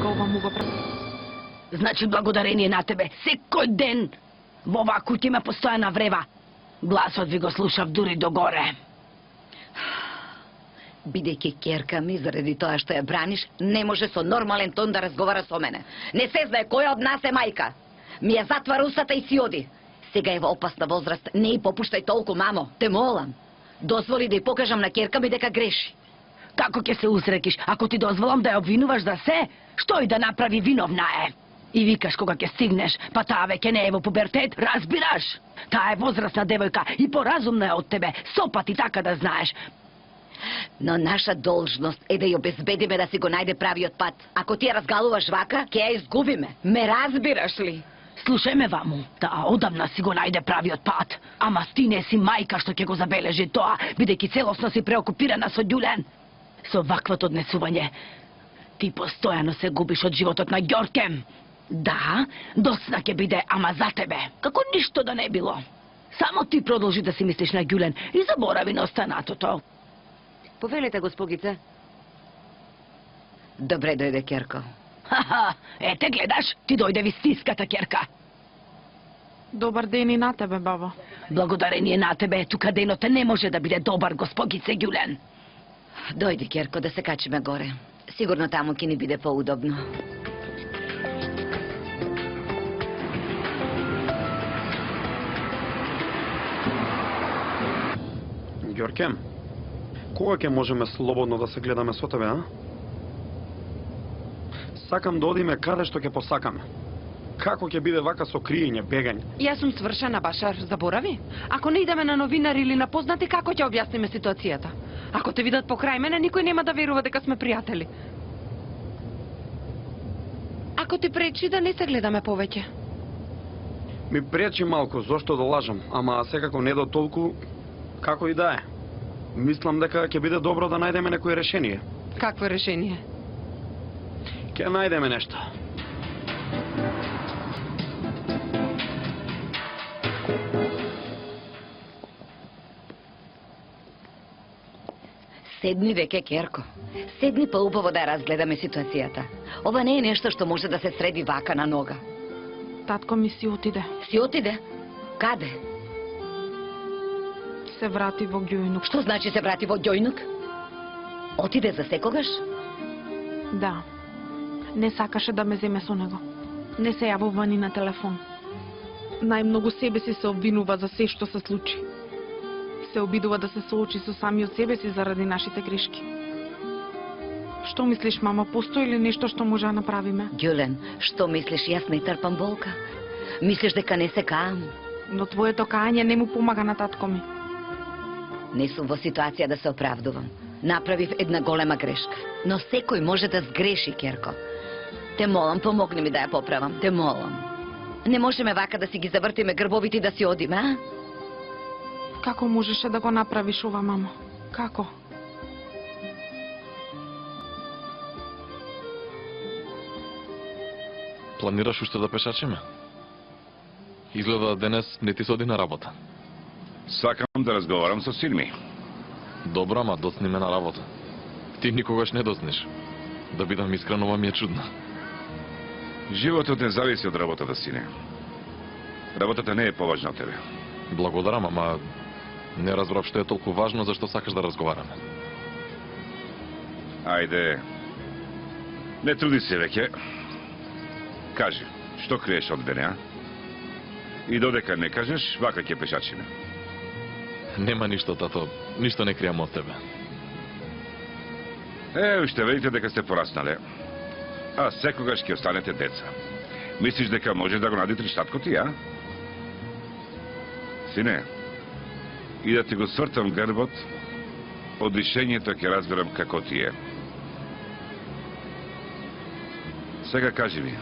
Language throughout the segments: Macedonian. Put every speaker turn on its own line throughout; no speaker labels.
дека ова му го прави.
Значи благодарение на тебе, секој ден во оваа куќа има постојана врева. Гласот ви го слушав дури до горе.
Бидејќи ќерка ми, заради тоа што ја браниш, не може со нормален тон да разговара со мене. Не се знае која од нас е мајка. Ми ја затвара устата и си оди. Сега е во опасна возраст, не и попуштај толку, мамо, те молам. Дозволи да ја покажам на ќерка ми дека греши.
Како ќе се усрекиш, ако ти дозволам да ја обвинуваш за се, што и да направи виновна е? И викаш кога ќе стигнеш, па таа веќе не е во пубертет, разбираш? Таа е возрастна девојка и поразумна е од тебе, 100 пати така да знаеш.
Но наша должност е да ја обезбедиме да си го најде правиот пат. Ако ти ја разгалуваш вака, ќе ја изгубиме. Ме разбираш ли?
Слушај ме, ваму, таа одамна си го најде правиот пат. Ама ти не си мајка што ќе го забележи тоа, бидејќи целосно си преокупирана со Ѓулен. Со ваквото однесување, ти постојано се губиш од животот на Ѓорке. Да, досна ќе биде, ама за тебе, како ништо да не било. Само ти продолжи да си мислиш на Ѓулен и заборави на останатото.
Повелете, госпогице. Добре дојде, ќерко.
Ха-ха, ете гледаш, ти дојде вистинската ќерка.
Добар ден и на тебе, баба.
Благодарение на тебе, тука денот не може да биде добар, госпогице Ѓулен.
Дојди, ќерко, да се качиме горе. Сигурно таму ќе ни биде поудобно.
Ѓорке, кога ќе можеме слободно да се гледаме со тебе, а? Сакам да одиме каде што ќе посакаме. Како ќе биде вака со криење, бегање?
Јас сум свршена, Башар, заборави? Ако не идеме на новинари или на познати, како ќе објасниме ситуацијата? Ако те видат покрај мене, никој нема да верува дека сме пријатели. Ако ти пречи да не се гледаме повеќе?
Ми пречи малку, зошто да лажам, ама секако не до толку, како и да е. Мислам дека ќе биде добро да најдеме некое решение.
Какво решение?
Ќе најдеме нешто.
Седни веќе, ќерко. Седни па убаво да ја разгледаме ситуацијата. Ова не е нешто што може да се среди вака на нога.
Татко ми си отиде.
Си отиде? Каде?
Се врати во Ѓојнук.
Што значи се врати во Ѓојнук? Отиде за секогаш?
Да. Не сакаше да ме земе со него. Не се јавува ни на телефон. Најмногу себе си се обвинува за се што се случи. Се обидува да се соочи со самиот себе си заради нашите грешки. Што мислиш, мама, постои ли нешто што може да направиме?
Ѓулен, што мислиш, јас не трпам болка? Мислиш дека не се каам?
Но твоето кајање не му помага на татко ми.
Не сум во ситуација да се оправдувам. Направив една голема грешка. Но секој може да сгреши, ќерко. Те молам, помогни ми да ја поправам. Те молам. Не можеме вака да си ги завртиме грбовите и да си одиме, а?
Како можеше да го направиш ова, мамо? Како?
Планираш уште да пешачиме? Изгледа денес не ти се оди на работа.
Сакам да разговарам со син ми.
Добро, ама доцни ме на работа. Ти никогаш не доцниш. Да бидам искрен, ова ми е чудно.
Животот не зависи од работата, сине. Работата не е поважна од тебе.
Благодарам, ама не разбрав што е толку важно, зашто сакаш да разговараме.
Ајде, не труди се веќе. Кажи, што криеш од мене, а? И додека не кажеш, вака ќе пешачиме.
Нема ништо, тато. Ништо не кријам од тебе.
Уште видите дека сте пораснале. А секогаш ќе останете деца. Мислиш дека може да го надитриш татко ти, а? Сине, и да ти го свртам грбот, од лишењето ќе разберам како ти е. Сега кажи ми,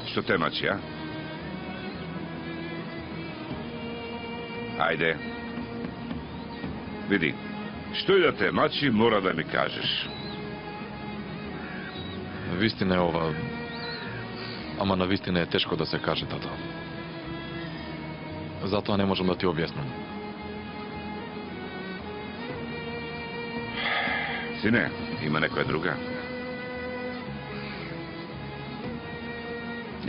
што те мачи, а? Ајде. Види, што и да те мачи, мора да ми кажеш.
Вистина е ова, ама на вистина е тешко да се каже, тато. Затоа не можам да ти објаснам.
Сине, има некоја друга?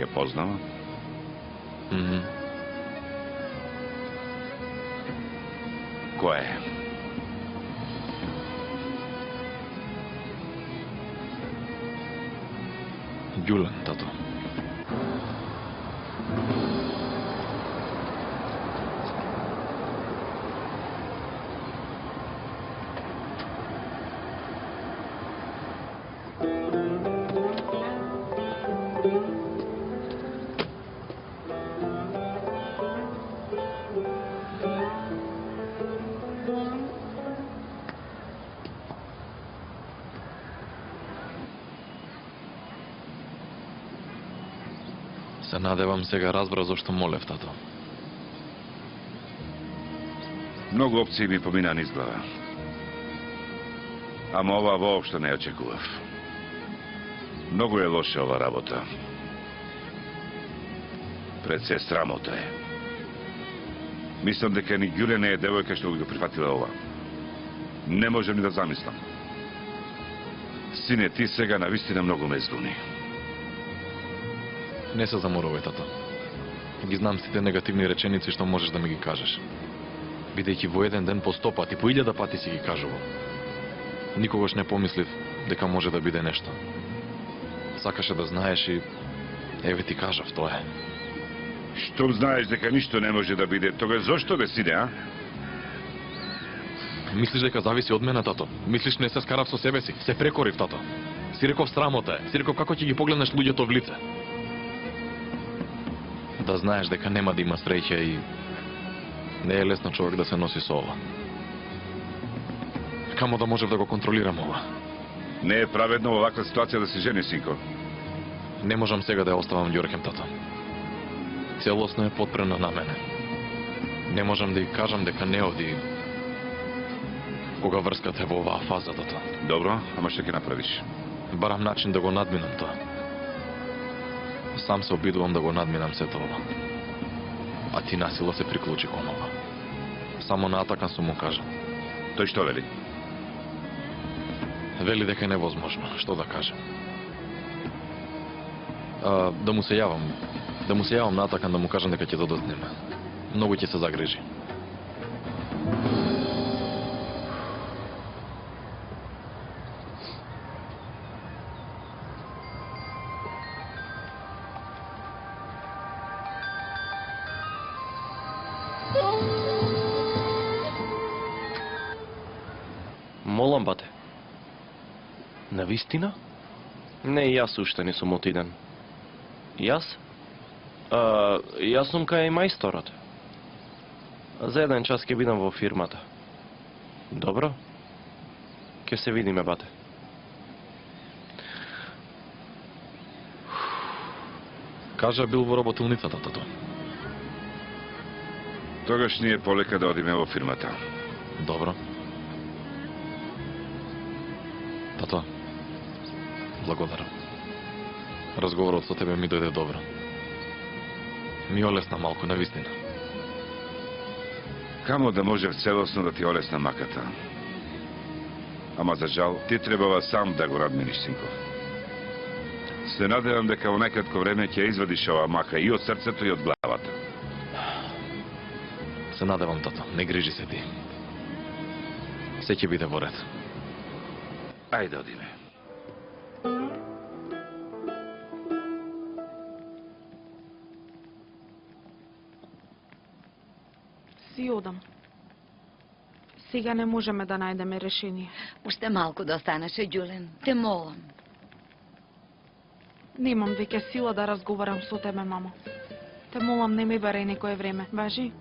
ќе познава? Кој е?
Ѓулен, тато. Се надевам сега разбра зашто молев, тато.
Многу опции ми помина низ глава. Ама ова воопшто не очекував. Многу е лоша ова работа. Пред се срамота е. Мислам дека ни Ѓуле не е девојка што го прифатила ова. Не можем ни да замислам. Сине, ти сега навистина многу ме злуни.
Не се заморувај, тато. Ги знам сите негативни реченици што можеш да ми ги кажеш. Бидејќи во еден ден по 100 пати, по 1000 пати си ги кажувам. Никогаш не помислив дека може да биде нешто. Сакаше да знаеш и еве ти кажав, тоа е.
Штом знаеш дека ништо не може да биде, тога зошто бе сине, а?
Мислиш дека зависи од мене, тато? Мислиш не се скарав со себе си? Се прекорив, тато. Си реков срамота е. Си реков како ќе ги погледнеш луѓето в лице. Да знаеш дека нема да има среќа и не е лесно човек да се носи со ова. Камо да можев да го контролирам ова?
Не е праведно во ваква ситуација да се жени, синко.
Не можам сега да ја оставам Ѓорkem, тато. Целосно е потпрена на мене. Не можам да ја кажам дека не оди кога врската е во оваа фаза, тато.
Добро, ама што ќе направиш?
Барам начин да го надминам тоа. Сам се обидувам да го надминам сето ова. А ти насила се приклучи кон ова. Само наатакан сум му кажа.
Тој што вели?
Вели дека е невозможно, што да кажем. Да му се јавам наатакан да му кажам дека ќе додат нема. Многу ќе се загрижи.
Молам, бате. Навистина? Не, јас уште не сум отиден. Јас? Јас сум кај мајсторот. За еден час ќе бидам во фирмата. Добро? Ке се видиме, бате.
Кажа бил во работилницата, тато.
Тогаш ни е полека да одиме во фирмата.
Добро. Тато, благодарам. Разговорот со тебе ми дојде добро. Ми олесна малку, навистина.
Камо да можев целосно да ти олесна маката. Ама за жал, ти требава сам да го надминиш, синко. Се надевам дека во најкратко време ќе извадиш ова мака и од срцето и од главата.
Се надевам, тато, не грижи се ти. Се ќе биде во ред.
Ајде одиме.
Си одам. Сега не можеме да најдеме решение.
Уште малку да останеше, Ѓулен. Те молам.
Немам веќе сила да разговарам со тебе, мамо. Те молам, не ме барај некое време, важи?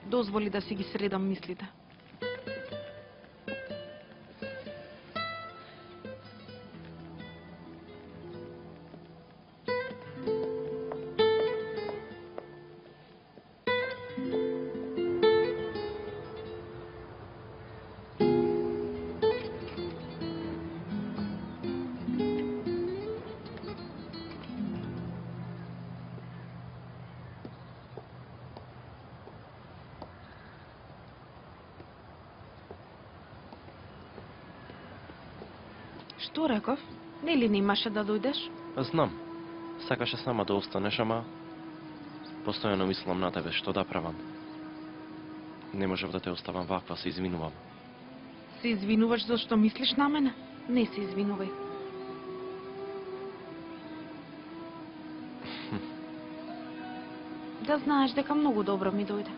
Дозволи да си ги средам мислите. Што реков? Нели не имаше да дојдеш?
Знам. Сакаше сама да останеш, ама постојано мислам на тебе, што да правам. Не можев да те оставам ваква, се извинувам.
Се извинуваш зашто мислиш на мене? Не се извинувај. Да знаеш дека многу добро ми дојде.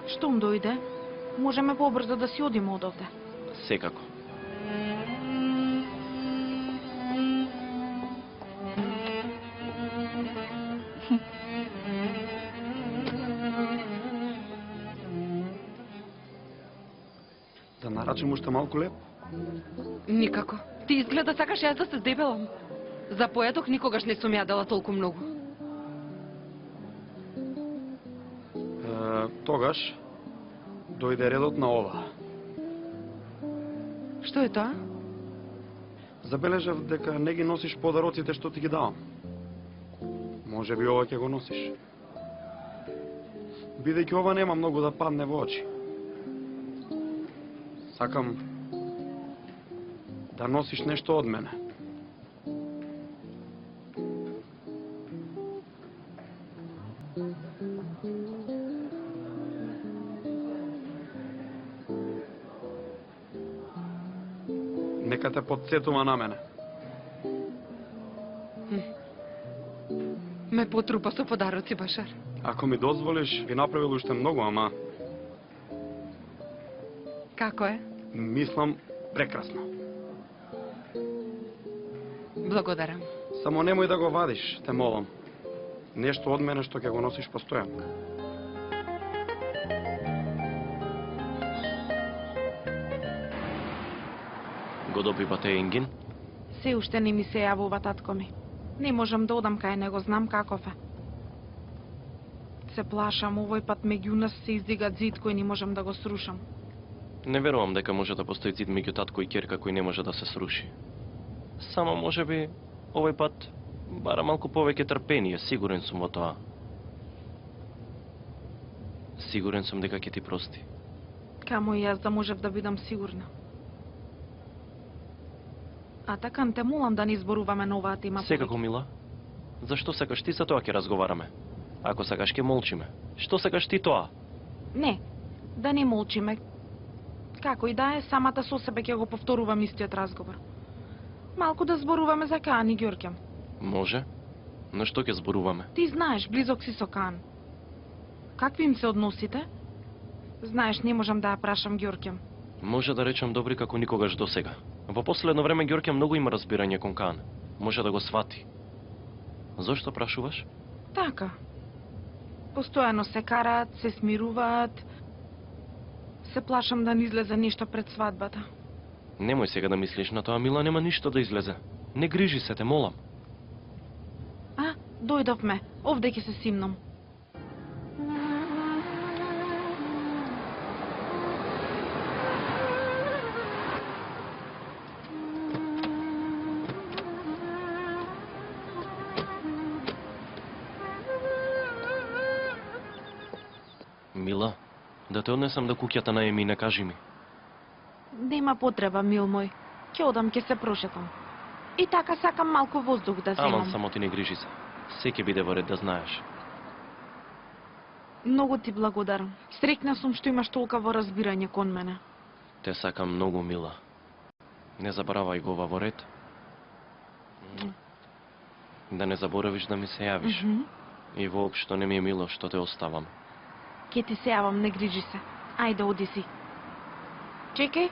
Штом дојде, можеме побрзо да си одиме од овде.
Секако.
Да нарачам уште малку леп?
Никако. Ти изгледа сакаш јас да се здебелам. За поедок никогаш не сум јадела толку многу.
Тогаш дојде редот на ова.
Што е тоа?
Забележав дека не ги носиш подароците што ти ги давам. Може би ова ќе го носиш. Бидејќи ова нема многу да падне во очи. Сакам да носиш нешто од мене. Нека те подсетува на мене.
Ме потрупа со подароци, Башар.
Ако ми дозволиш, би направил уште многу, ама
Како е?
мислам прекрасно.
Благодарам.
Само немој да го вадиш, те молам. Нешто од мене што ќе го носиш постојано.
Го добивате Енгин?
Се уште не ми се јавува татко ми. Не можам да одам кај него, знам каков е. Се плашам, овој пат меѓу нас се издига зид кој не можам да го срушам.
Не верувам дека може да постои зид меѓу татко и ќерка кој не може да се сруши. Само може би овој пат бара малку повеќе трпение, сигурен сум во тоа. Сигурен сум дека ќе ти прости.
Камо и јас да можев да бидам сигурна. А така те молам да не изборуваме на оваа тема.
Секако, Мила. Зашто сакаш ти за тоа ќе разговараме? Ако сакаш ќе молчиме. Што сакаш ти тоа?
Не, да не молчиме. Како и да е, самата со себе ќе го повторувам истиот разговор. Малку да зборуваме за Каан и Ѓорѓем.
Може. Но што ќе зборуваме?
Ти знаеш, близок си со Каан. Какви им се односите? Знаеш, не можам да ја прашам Ѓорѓем.
Може да речам добри како никогаш досега. Во последно време Ѓорѓе многу има разбирање кон Каан. Може да го свати. Зошто прашуваш?
Така. Постојано се караат, се смируваат. Се плашам да не излезе нешто пред свадбата.
Немој сега да мислиш на тоа, Мила, нема ништо да излезе. Не грижи се, те молам.
А, дојдовме. Овде ќе се симнам.
Мила, да те однесам до куќата на Емина, кажи ми.
Нема потреба, мил мој. Ќе одам, ќе се прошетам. И така сакам малку воздух да земам.
Аман, само ти не грижи се. Се ќе биде во ред, да знаеш.
Многу ти благодарам. Среќна сум што имаш толкаво разбирање кон мене.
Те сакам многу, Мила. Не заборавај го ова во ред. Да не заборавиш да ми се јавиш. И воопшто не ми е мило што те оставам.
Ке ти се јавам, не грижи се. Ајде, оди си. Чекај.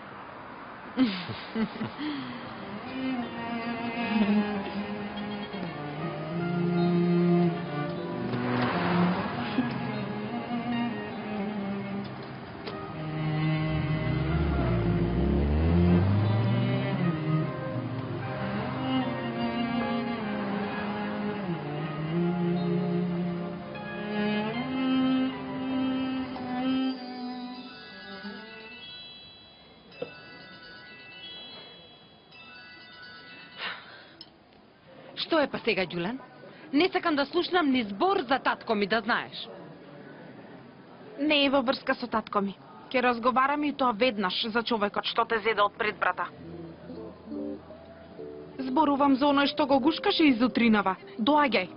Што е па сега, Ѓулен? Не сакам да слушнам ни збор за татко ми, да знаеш.
Не е во врска со татко ми. Ке разговараме и тоа веднаш за човекот што те зеде од предбрата. зборувам за оној што го гушкаше изутринава. Доаѓај.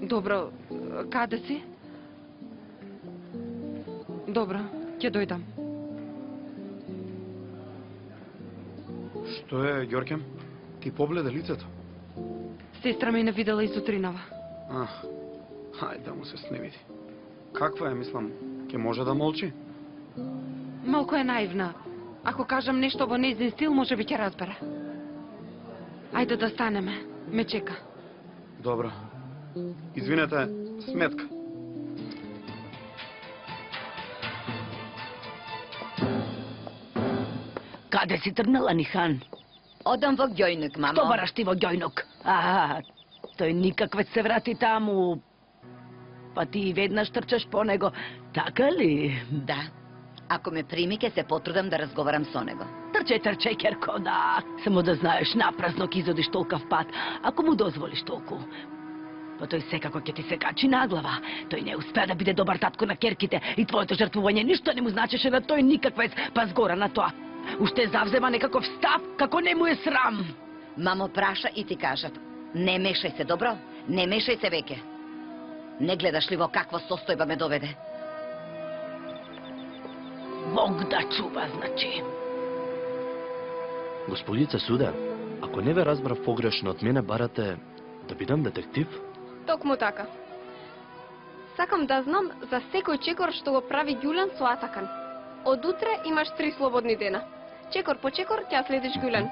Добро, каде си? Добро, ќе дојдам.
Што е, Ѓоркем? Ти побледе лицето.
Сестра ме не видела изутринава.
Хајде да му се сневиди. Каква е, мислам, ќе може да молчи?
Малку е наивна. Ако кажам нешто во нејзин стил, може би ќе разбере. Ајде да станеме. Ме чека.
Добро. Извинете, сметка.
Каде си тргнала, Нихан?
Одам во Ѓојнук, мамо.
Што бараш ти во Ѓојнук? Тој никак веќе се врати таму. Па ти веднаш трчаш по него, така ли?
Да. Ако ме прими, ќе се потрудам да разговарам со него.
Трчај, Керко, да. Само да знаеш, напразно ќе изодиш толкав пат, ако му дозволиш толку. Па тој секако ќе ти се качи на глава. Тој не успеа да биде добар татко на керките и твоето жртвување ништо не му значеше на тој никаквец, па згора на тоа. Уште завзема некаков став, како не му е срам.
Мамо праша и ти кажат. Не мешај се, добро? Не мешај се веќе. Не гледаш ли во каква состојба ме доведе?
Бог да чува, значи.
Господица Суда, ако не ве разбрав погрешно, од мене барате да бидам детектив?
Токму така. Сакам да знам за секој чекор што го прави Ѓулен со Атакан. Од утре имаш 3 слободни дена. Чекор по чекор ќе следиш Ѓулен.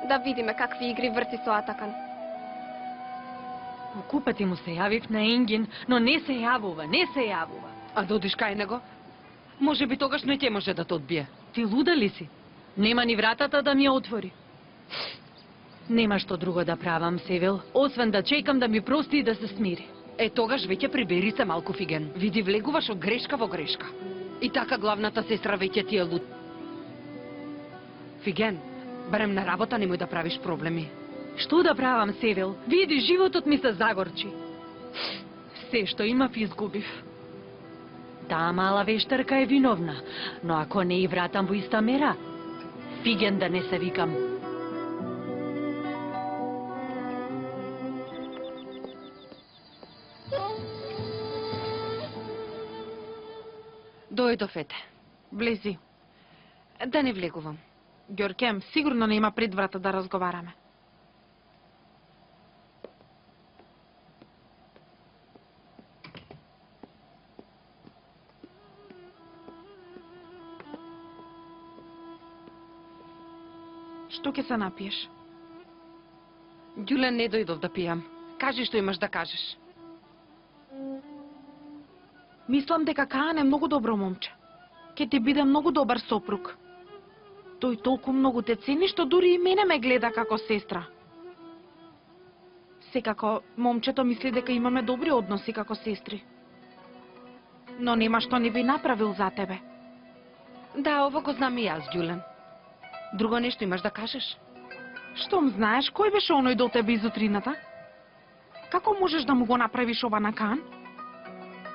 Да видиме какви игри врти со Атакан.
Купати му се јавив на Енгин, но не се јавува.
А да одиш кај него? Може би тогаш не ќе може да те одбие.
Ти луда ли си? Нема ни вратата да ми ја отвори. Нема што друго да правам, Севил, освен да чекам да ми прости и да се смири.
Тогаш веќе прибери се малку, Фиген. Види, влегуваш од грешка во грешка. И така главната сестра веќе ти е луд. Фиген, барем на работа немој да правиш проблеми.
Што да правам, Севил? Види, животот ми се загорчи. Се што имав изгубив. Таа мала вештарка е виновна, но ако не и вратам во иста мера, Фиген да не се викам.
Дојдов, ете.
Влези.
Да не влегувам.
Ѓоркем, сигурно нема пред врата да разговараме. Што ќе се напиеш?
Ѓулен, не дојдов да пијам. Кажи што имаш да кажеш.
Мислам дека Каан е многу добро момче. Ке ти биде многу добар сопруг. Тој толку многу те цени што дури и мене ме гледа како сестра. Секако, момчето мисли дека имаме добри односи како сестри. Но нема што не би направил за тебе.
Да, ово го знам и јас, Ѓулен. Друго нешто имаш да кажеш?
Штом знаеш, кој беше оној до тебе изутрината? Како можеш да му го направиш ова на Каан?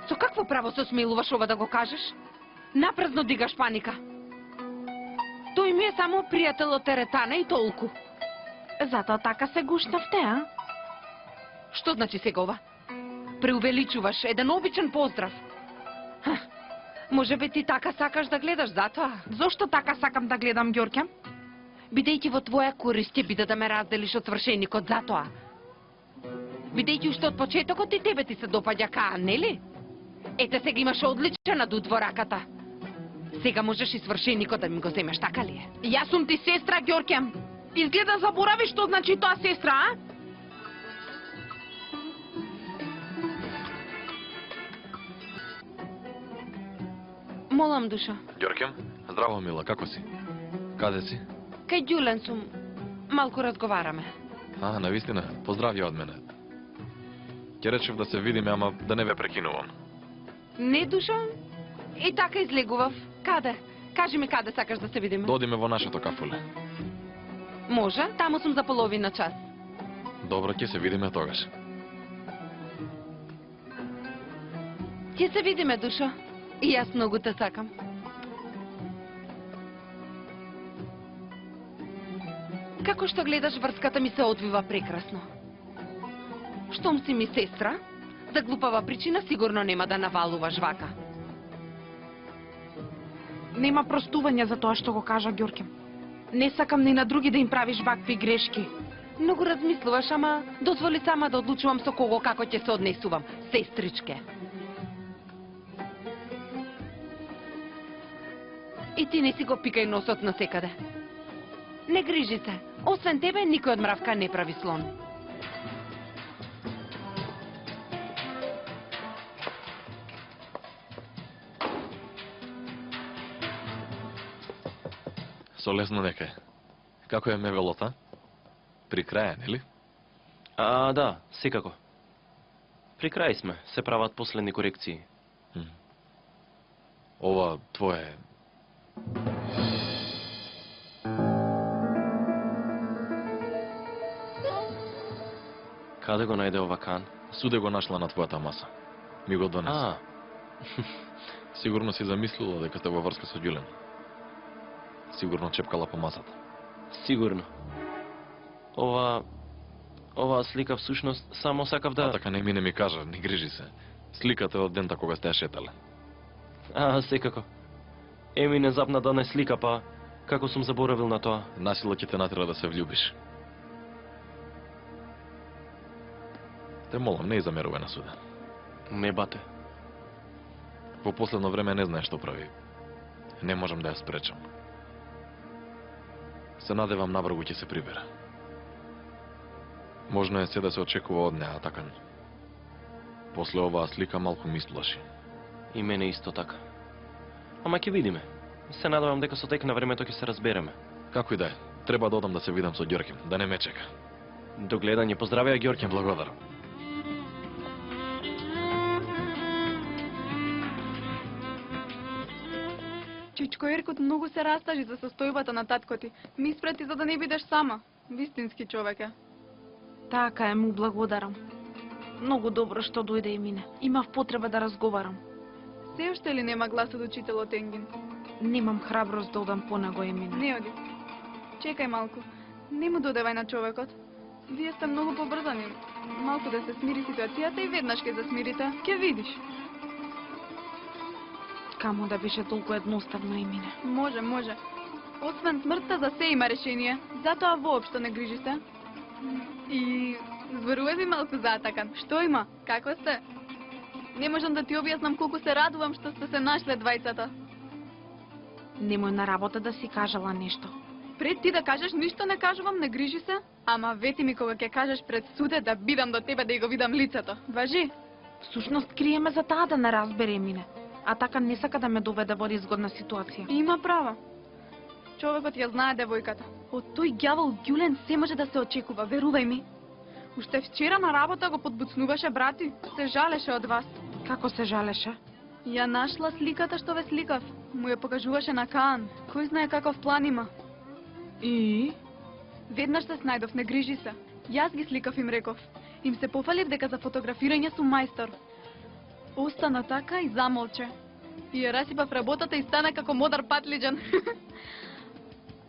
Со какво право се смелуваш ова да го кажеш? Напразно дигаш паника. Тој ми е само пријател од теретана и толку.
Затоа така се гуштавте, а?
Што значи сега ова? Преувеличуваш еден обичен поздрав. Може би ти така сакаш да гледаш затоа?
Зошто така сакам да гледам, Ѓоркем?
Бидејќи во твоја корист ќе биде да ме разделиш од свршеникот затоа. Бидејќи уште од почетокот и тебе ти се допаѓа Каан, нели? Ете сега имаш одличен адут во раката. Сега можеш и свршеникот да ми го земеш, така ли е?
Јас сум ти сестра, Ѓоркем. Изгледа заборави што значи тоа сестра, а?
Молам, душа.
Ѓоркем, здраво, мила, како си? Каде си?
Кај Ѓулен сум. Малку разговараме.
Навистина, поздравје од мене. Ќе речев да се видиме, ама да не ве прекинувам.
Не, душа. И така излегував. Каде? Кажи ми каде сакаш да се видиме.
Додиме во нашето кафуле.
Може, таму сум за половина час.
Добро, ќе се видиме тогаш.
Ќе се видиме, душа. И јас многу те сакам. Како што гледаш, врската ми се одвива прекрасно. Штом си ми сестра, за глупава причина сигурно нема да навалуваш вака.
Нема простување за тоа што го кажа Ѓорке. Не сакам ни на други да им правиш вакви грешки.
Многу размислуваш, ама дозволи сама да одлучувам со кого како ќе се однесувам, сестричке. И ти не си го пикај носот на секаде. Не грижи се. Освен тебе, никој од мравка не прави слон.
Со лесно нека е. Како е мевелота? При краја, нели?
Да, секако. При крај сме, се прават последни корекции.
Ова твое...
Каде го најде ова кан?
Суде го нашла на твојата маса. Ми го донесе. Сигурно си замислила дека сте во врска со Ѓулен. Сигурно чепкала по масата.
Сигурно. Ова слика всушност само сакав да...
Така не ми кажа, не грижи се. Сликата е од дента кога сте ја шетале.
Секако. Еми не запна да не слика, па како сум заборавил на тоа.
Насила ќе те натера да се влюбиш. Те молам, не замерувај на суде.
Не бате.
Во последно време не знае што прави. Не можам да ја спречам. Се надевам набрзо ќе се прибере. Можно е се да се очекува од неа, така. После оваа слика малку ми сплаши.
И мене исто така. Ама ќе видиме. Се надевам дека со тек на времето ќе се разбереме.
Како и да е, треба да одам да се видам со Ѓорке, да не ме чека.
До гледање, поздравија Ѓорке.
Благодарам.
Чичко Еркот многу се растажи за состојбата на татко ти. Ми испрати за да не бидеш сама. Вистински човек е.
Така е, му благодарам. Многу добро што дојде и мине. Имав потреба да разговарам.
Се уште ли нема глас од учителот Енгин?
Немам храброст да одам по него, Емине.
Не оди. Чекај малку. Не му додевај на човекот. Вие сте многу побрзани. Малку да се смири ситуацијата и веднаш ќе се смирите. Ќе видиш.
Камо да беше толку едноставно, Емине.
Може. Освен смртта за се има решение. Затоа воопшто не грижи се. И зборувај ми малку за Атакан. Што има? Како сте? Не можам да ти објаснам колку се радувам што сте се нашле двајцата.
Немој на работа да си кажала нешто.
Пред ти да кажеш ништо не кажувам, не грижи се, ама вети ми кога ќе кажеш пред суде да бидам до тебе да ја го видам лицето. Важи?
Всушност криеме за таа да не разбере, Емине. А така не сака да ме доведе во изгодна ситуација.
Има право. Човекот ја знае девојката. Од тој ѓавол Ѓулен се може да се очекува, верувај ми. Уште вчера на работа го подбуцнуваше брати, се жалеше од вас.
Како се жалеше?
Ја нашла сликата што ве сликав. Му ја покажуваше на Каан. Кој знае каков план има.
И?
Веднаш се снајдов, не грижи се. Јас ги сликав, им реков. Им се пофалив дека за фотографирање сум мајстор. Остана така и замолче. И ја расипав работата и стана како модар патлиџан.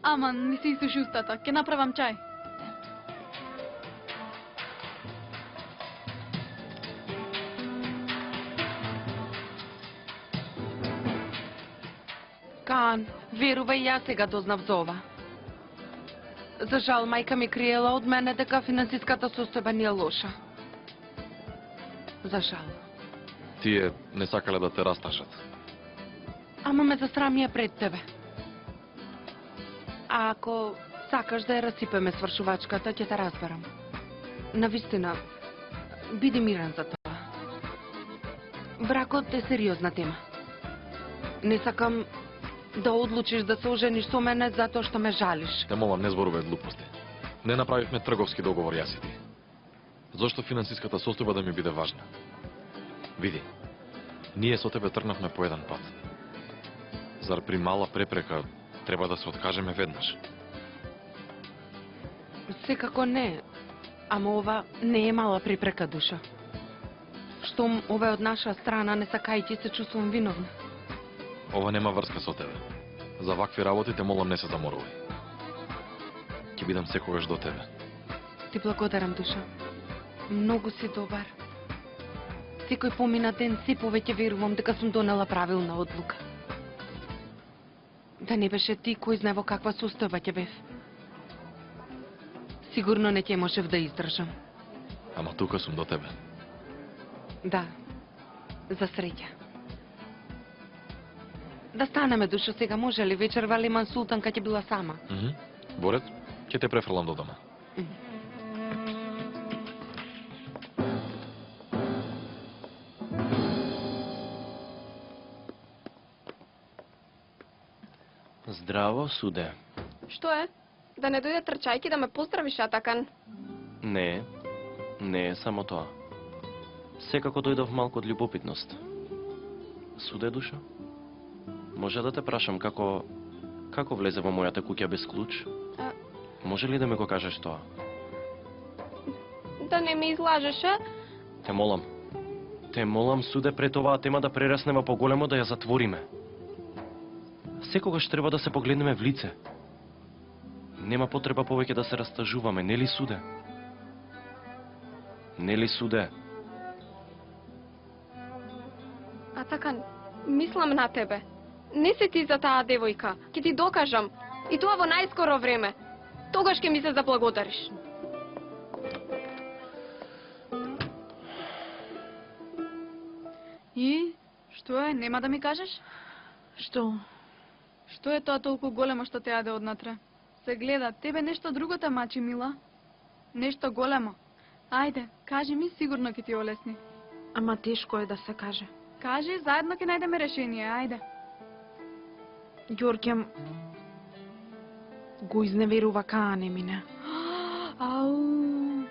Ама не се исуши устата, ќе направам чај.
Каан, верувај, јас сега дознав за ова. За жал, мајка ми криела од мене дека финансиската состојба не е лоша. За жал.
Тие не сакале да те растажат.
Ама ме засрамија пред тебе. А ако сакаш да ја расипеме свршувачката, ќе те разберам. Навистина, биди мирен за тоа. Бракот е сериозна тема. Не сакам да одлучиш да се ожениш со мене затоа што ме жалиш.
Те молам, не зборувај глупости. Не направивме трговски договор јас и ти. Зошто финансиската состојба да ми биде важна? Види, ние со тебе тргнавме по еден пат. Зар при мала препрека треба да се откажеме веднаш?
Секако не, ама ова не е мала препрека, душа. Штом ова е од наша страна, не сакајќи се чувствувам виновна.
Ова нема врска со тебе. За вакви работи те молам, не се заморувај. Ќе ќе бидам секогаш до тебе.
Ти благодарам, душа. Многу си добар. Секој помина ден се повеќе верувам дека сум донела правилна одлука. Да не беше ти, кој знае во каква состојба ќе бев. Сигурно не ќе можев да издржам.
Ама тука сум до тебе.
Да, за среќа. Да станеме, душо, сега може ли? Вечерва Леман Султанка ќе била сама.
Борет, ќе те префрлам до дома.
Здраво, суде.
Што е? Да не дојде трчајки да ме поздравиш, Атакан?
Не е само тоа. Секако дојдов малку од љубопитност. Суде, душа? Може да те прашам како влезе во мојата куќа без клуч? Може ли да ми го кажеш тоа?
Да не ме излажеш, а?
Те молам, суде, пред оваа тема да прераснева поголемо да ја затвориме. Секогаш треба да се погледнеме в лице. Нема потреба повеќе да се растажуваме, нели, суде? Нели, суде?
Атакан, мислам на тебе. Не се ти за таа девојка. Ќе ти докажам. И тоа во најскоро време. Тогаш ќе ми се заблагодариш.
И што е? Нема да ми кажеш?
Што?
Што е тоа толку големо што те јаде однатре? Се гледа, тебе нешто друго те мачи, мила? Нешто големо. Ајде, кажи ми, сигурно ќе ти олесни.
Ама тешко е да се каже.
Кажи, заедно ќе најдеме решение, ајде.
Ѓорѓем го изневерува Каан Емине.
Ау!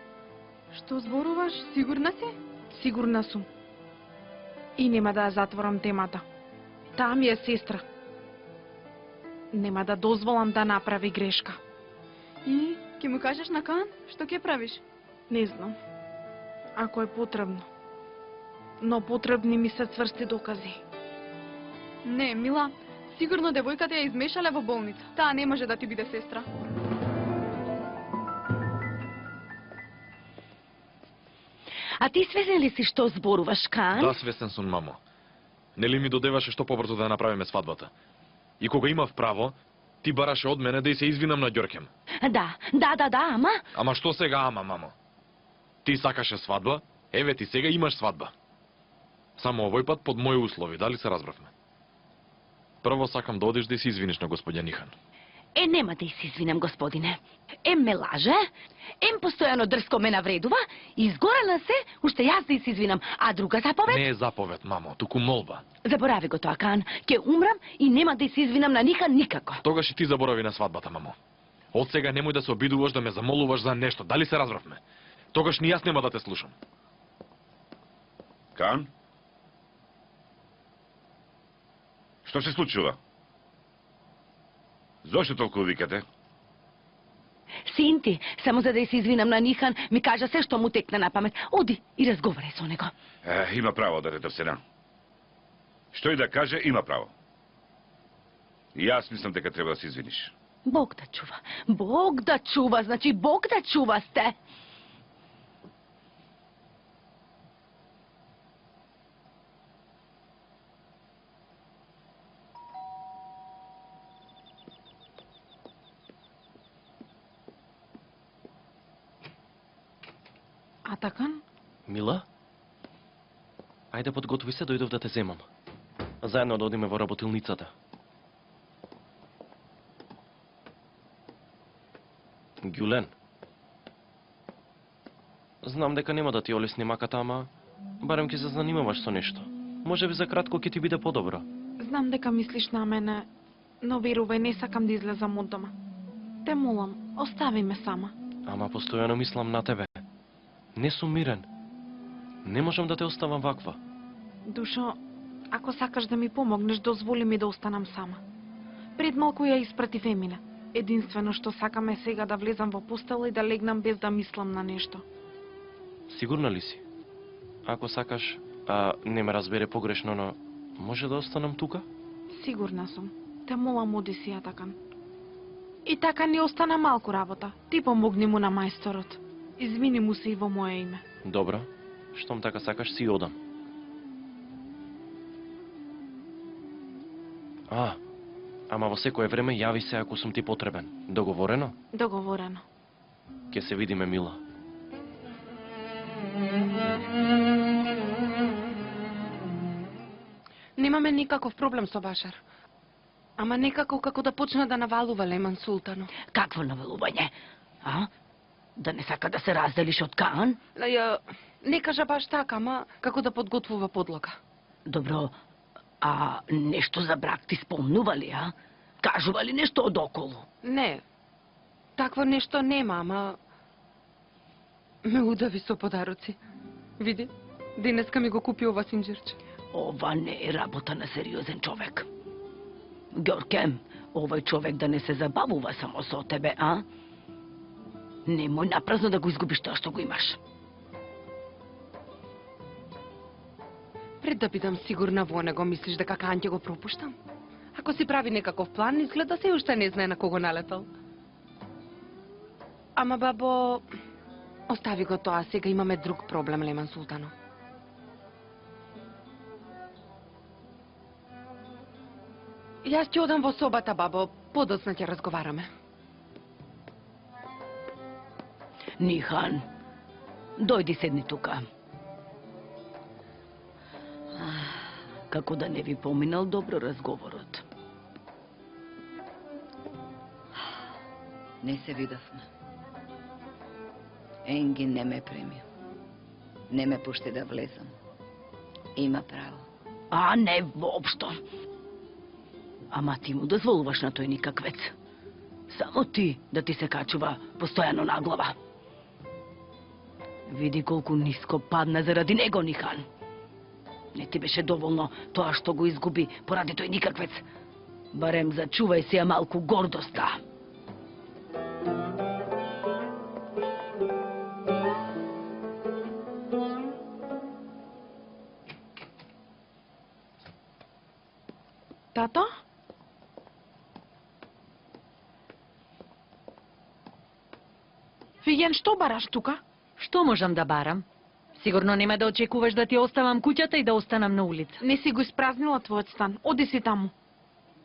Што зборуваш? Сигурна си?
Сигурна сум. И нема да ја затворам темата. Таа ми е сестра. Нема да дозволам да направи грешка.
И ќе му кажеш на Каан? Што ќе правиш?
Не знам. Ако е потребно. Но потребни ми се цврсти докази.
Не, мила, сигурно девојката ја измешале во болница. Таа не може да ти биде сестра.
А ти свесен ли си што зборуваш, Каан?
Да, свесен сум, мамо. Нели ми додеваше што побрзо да направиме свадбата? И кога имав право, ти бараше од мене да и се извинам на Ѓорѓем.
Да, ама...
Ама што сега ама, мамо? Ти сакаше свадба, еве ти сега имаш свадба. Само овој пат под мои услови, дали се разбравме? Прво сакам да одиш да се извиниш на господја Нихан.
Нема да се извинам, господине. Ме лаже, постојано дрско ме навредува, и изгорела се, уште јас да се извинам. А друга заповед?
Не е заповед, мамо, туку молба.
Заборави го тоа, Каан. Ке умрам и нема да се извинам на Нихан никако.
Тогаш и ти заборави на свадбата, мамо. Од сега немој да се обидуваш да ме замолуваш за нешто, дали се разбравме? Тогаш ни јас нема да те слушам.
Каан? Што се случува? Зошто толку викате?
Син ти, само за да се извинам на Нихан, ми кажа се што му текна на памет. Оди и разговарај со него.
Има право да те трсена. Што и да каже, има право. И јас мислам дека треба да се извиниш.
Бог да чува. Бог да чува, значи Бог да чува сте.
Атакан?
Мила? Ајде подготви се, дојдов да те земам. Заедно да одиме во работилницата. Ѓулен. Знам дека нема да ти олесни маката, ама барем ќе се занимаваш со нешто. Може би за кратко ќе ти биде подобро.
Знам дека мислиш на мене, но верувај, не сакам да излезам од дома. Те молам, остави ме сама.
Ама постојано мислам на тебе. Не сум мирен. Не можам да те оставам ваква.
Душо, ако сакаш да ми помогнеш, дозволи ми да останам сама. Пред малку ја испратив Емина. Единствено што сакам е сега да влезам во постела и да легнам без да мислам на нешто.
Сигурна ли си? Ако сакаш, не ме разбере погрешно, но може да останам тука?
Сигурна сум. Те молам, оди си, Атакан. И така ни остана малку работа. Ти помогни му на мајсторот. Извини му се и во моje име.
Добро, штом така сакаш си одам. Ама во секое време јави се ако сум ти потребен. Договорено?
Договорено.
Ке се видиме, мила.
Немаме никаков проблем со Башар. Ама некако како да почна да навалува Леман Султано.
Какво навалување? А? Да не сака да се разделиш од Каан?
Не кажа баш така, ама како да подготвува подлога.
Добро, а нешто за брак ти спомнува ли, а? Кажува ли нешто од околу?
Не, такво нешто нема, ама ме удави со подароци. Види, денеска ми го купи ова синџирче.
Ова не е работа на сериозен човек. Ѓорке, овој човек да не се забавува само со тебе, а? Немој напразно да го изгубиш тоа што го имаш.
Пред да бидам сигурна во него, мислиш дека Каан ќе го пропуштам? Ако си прави некаков план, изгледа се уште не знае на кого налетал. Ама, бабо, остави го тоа, сега имаме друг проблем, Леман Султано. Јас ќе одам во собата, бабо, подоцна ќе разговараме.
Нихан, дојди седни тука. Како да не ви поминал добро разговорот.
Не се видовме. Енгин не ме преми. Не ме пушти да влезам. Има право.
А не воопшто. Ама ти му дозволуваш на тој никаквец. Само ти да ти се качува постојано на глава. Види колку ниско падна заради него, Нихан. Не ти беше доволно тоа што го изгуби поради тој никаквец. Барем зачувај си ја малку гордоста.
Тато? Фиген, што бараш тука?
Што можам да барам? Сигурно нема да очекуваш да ти оставам куќата и да останам на улица.
Не си го испразнила твојот стан. Оди си таму.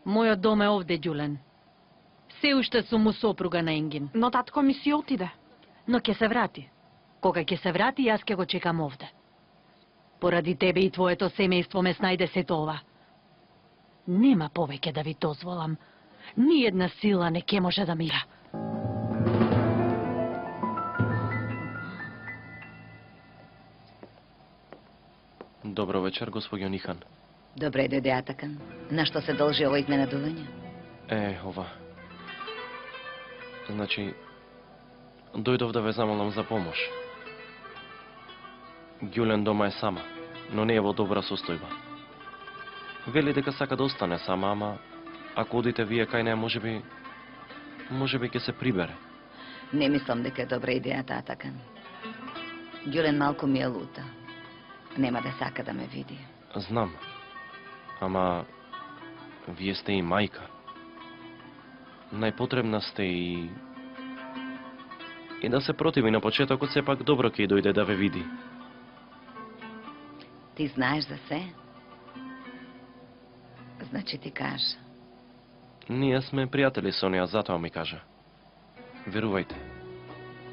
Мојот дом е овде, Ѓулен. Се уште сум му сопруга на Енгин.
Но татко ми си отиде.
Но ќе се врати. Кога ќе се врати, јас ќе го чекам овде. Поради тебе и твоето семејство ме снајде сето ова. Нема повеќе да ви дозволам. Ниедна сила не ќе може да ми ја.
Добро вечер, господјо Нихан.
Добре дојде, Атакан. На што се должи ово изненадување?
Ова. Значи, дојдов да ве замолам за помош. Ѓулен дома е сама, но не е во добра состојба. Вели дека сака да остане сама, ама ако одите вие кај неа, можеби ќе се прибере.
Не мислам дека е добра идејата, Атакан. Ѓулен малку ми е лута. Нема да сака да ме види.
Знам. Ама вие сте и мајка. Најпотребна сте и да се противи на почетокот, сепак добро ќе дојде да ве види.
Ти знаеш за се? Значи ти кажа.
Ние сме пријатели со неа, затоа ми кажа. Верувајте.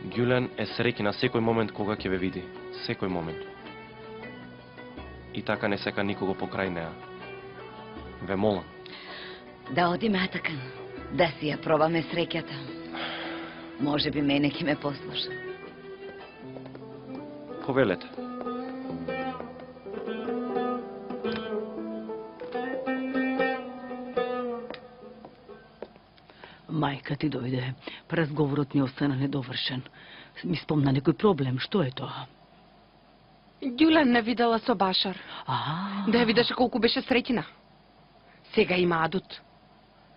Ѓулен е среќна на секој момент кога ќе ве види. Секој момент. И така не сека никого покрај неа. Ве молам.
Да одиме, Атакан. Да си ја пробаме среќата. Може би мене ќе ме послуша.
Повелете.
Мајка ти дојде. Разговорот ни остана недовршен. Ми спомна некој проблем. Што е тоа?
Ѓулен не видела со Башар. Да ја видеше колку беше среќна. Сега има адут.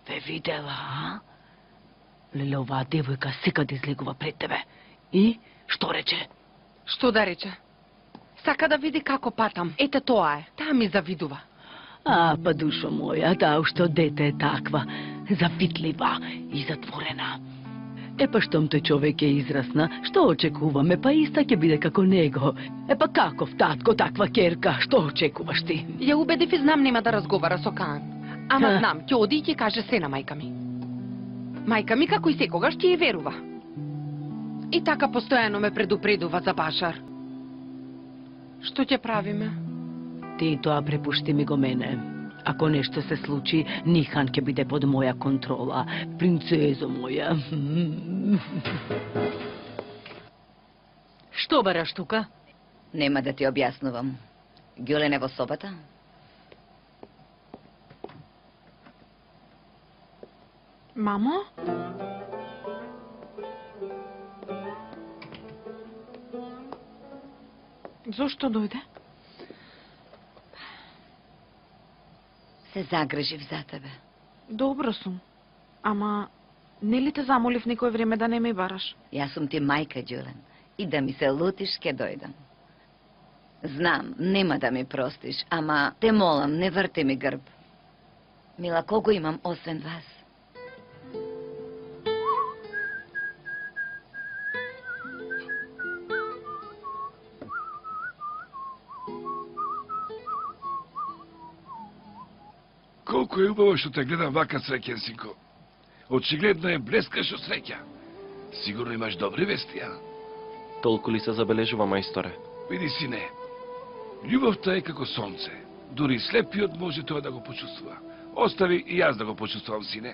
Ве видела, а? Леле, оваа девојка секаде излегува пред тебе. И, што рече?
Што да рече? Сака да види како патам. Ете тоа е. Таа ми завидува.
Па душо моја, таа уште од дете е таква. Запитлива и затворена. Епа штом тој човек е израсна, што очекуваме, па иста ќе биде како него. Епа каков татко, таква керка, што очекуваш ти?
Ја убедив и знам нема да разговара со Каан. Ама знам, ќе оди и ќе каже се на мајка ми. Мајка ми како и секогаш ќе ја верува. И така постојано ме предупредува за Башар. Што ќе правиме?
Ти тоа препушти ми го мене. Ако нешто се случи, Нихан ќе биде под моја контрола. Принцезо моја.
Што бараш тука?
Нема да ти објаснувам. Гюлен е во собата?
Мамо? Зошто дојде?
Се загрижив за тебе.
Добро сум. Ама, нели те замолив некој време да не ме бараш?
Јас сум ти мајка, Ѓулен. И да ми се лутиш, ке дојдам. Знам, нема да ми простиш, ама те молам, не врти ми грб. Мила, кого имам освен вас?
Колку е убаво што те гледам вака среќен, синко. Очигледно е блескаш од среќа. Сигурно имаш добри вести, а?
Толку ли се забележува, мајсторе?
Види, сине, љубовта е како сонце. Дури слепиот може тоа да го почувствува. Остави и јас да го почувствувам, сине.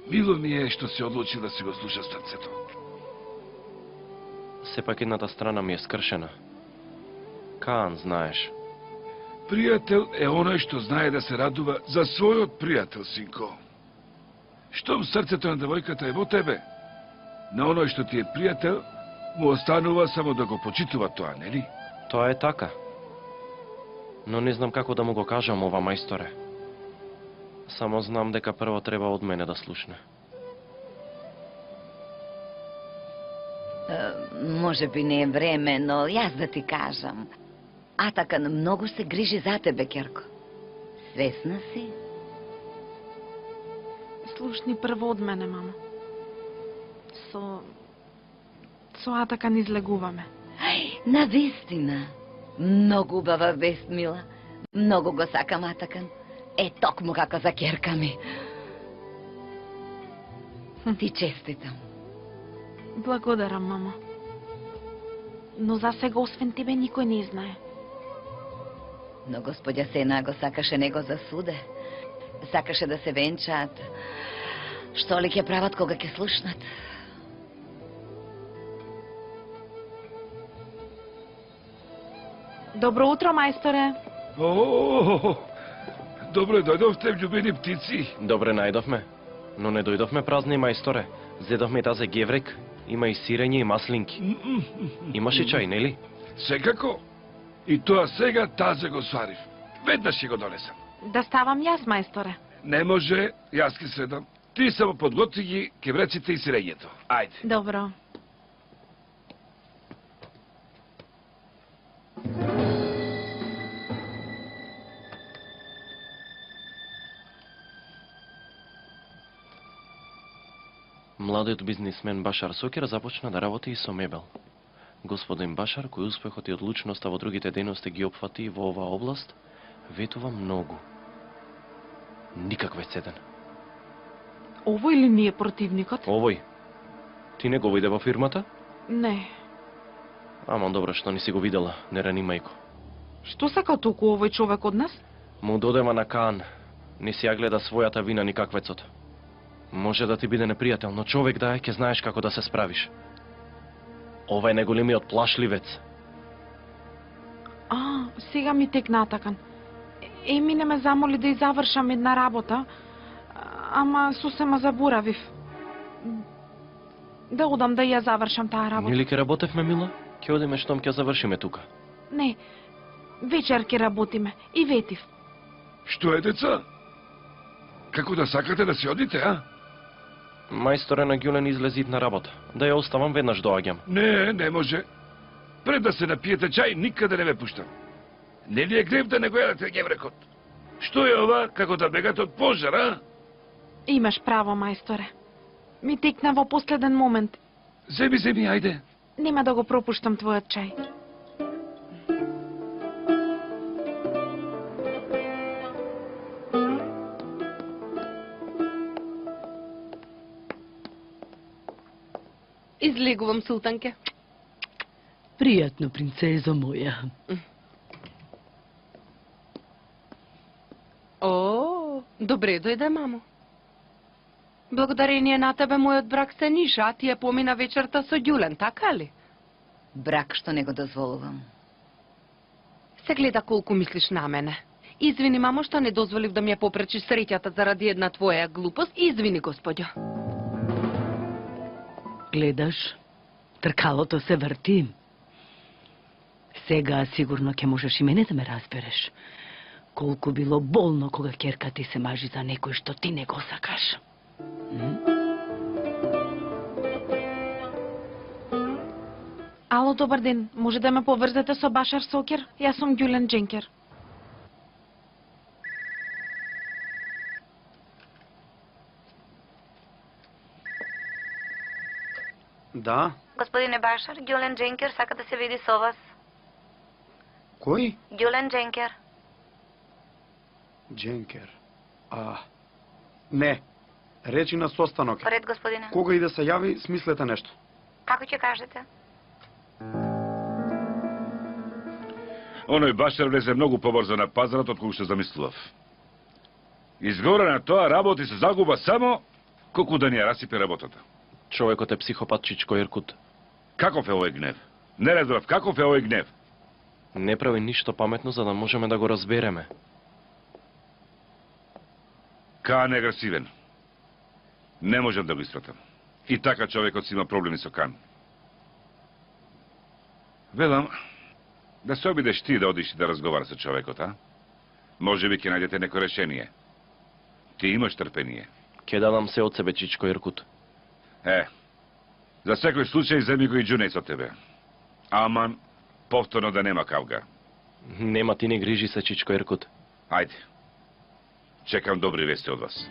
Мило ми е што се одлучи да си го слуша срцето.
Сепак едната страна ми е скршена. Каан, знаеш.
Пријател е оној што знае да се радува за својот пријател, синко. Штом срцето на девојката е во тебе, на оној што ти е пријател, му останува само да го почитува тоа, нели?
Тоа е така. Но не знам како да му го кажам ова, мајсторе. Само знам дека прво треба од мене да слушне.
Може би не е време, но јас да ти кажам. Атакан многу се грижи за тебе, Керко. Свесна си?
Слушни прво од мене, мамо. Со Атакан излегуваме.
Навистина. Многу убава вест, мила. Многу го сакам Атакан. Е, токму како за керка ми. Ти честитам.
Благодарам, мамо. Но за сега, освен тебе, никој не знае.
Но господја Сена го сакаше него за суде. Сакаше да се венчаат. Што ли ќе прават кога ќе слушнат?
Добро утро, мајсторе.
Добре дојдовте, љубени птици.
Добре најдовме, но не дојдовме празни, мајсторе. Зедовме тазе геврек, има и сирење и маслинки. Имаш и чај, нели?
Секако. И тоа сега тазе го сварив. Веднаш ќе го донесам.
Да ставам јас, мајсторе.
Не може, јас ке седам. Ти само подготви ги кевреците и сирењето. Ајде.
Добро.
Младиот бизнисмен Башар Сокер започна да работи и со мебел. Господин Башар, кој успехот и одлучноста во другите дејности ги опфати во оваа област, ветува многу. Никакве цеден.
Овој ли ми е противникот?
Овој? Ти не го виде во фирмата?
Не.
Ама добро, што не си го видела, не рани мајко.
Што сака толку овој човек од нас?
Му додема на Каан. Не си ја гледа својата вина никаквецот. Може да ти биде непријател, но човек да е, ќе знаеш како да се справиш. Ова е најголемиот плашливец.
Сега ми текна Атакан. Емине ме замоли да ја завршам една работа, ама сосема заборавив. Да одам да ја завршам таа работа.
Нели ке работевме, мила? Ќе одиме штом ќе завршиме тука.
Не, вечер ќе работиме. И ветив.
Што е, деца? Како да сакате да си одите, а?
Мајсторе на Ѓулен излезит на работа. Да ја оставам, веднаш доаѓам.
Не, не може. Пред да се напиете чај, никаде не ме пуштам. Нели е грев да не го јадете геврекот? Што е ова, како да бегате од пожар, а?
Имаш право, мајсторе. Ми текна во последен момент.
Земи, ајде.
Нема да го пропуштам твојот чај.
Излегувам, султанке.
Пријатно, принцезо моја.
О, добре дојде, мамо. Благодарение на тебе мојот брак се ниша, а ти ја помина вечерта со Ѓулен, така ли?
Брак што не го дозволувам.
Се гледа колку мислиш на мене. Извини, мамо, што не дозволив да ми ја попречиш среќата заради една твоја глупост. Извини, господјо.
Гледаш, тркалото се врти. Сега сигурно ќе можеш и мене да ме разбереш. Колку било болно кога ќерка ти се мажи за некој што ти не го сакаш.
Ало, добар ден. Може да ме поврзете со Башар Сокер? Јас сум Ѓулен Дженкер.
Да?
Господине Башар, Ѓулен Дженкер сака да се види со вас.
Кој?
Ѓулен Дженкер.
Дженкер. Не. Речи на состанок.
Поред, господине.
Кога и да се јави, смислете нешто.
Како ќе кажете?
Оној Башар влезе многу побрзо на пазарот од кога што замислував. Изгора на тоа работи се загуба само колку да ни ја расипе работата.
Човекот е психопат, Чичко Иркут.
Каков е овој гнев? Не разбрав, каков е овој гнев?
Не прави ништо паметно за да можеме да го разбереме.
Кан е агресивен. Не можам да го испратам. И така човекот си има проблеми со Кан. Велам, да се обидеш ти да одиш и да разговара со човекот, а? Може би ќе најдете некој решение. Ти имаш трпение.
Ке дадам се од себе, Чичко Иркут.
За секој случај земи го и Џунеј со тебе. Аман, повторно да нема кавга.
Нема, ти не грижи се, Чичко Иркут.
Ајде. Чекам добри вести од вас.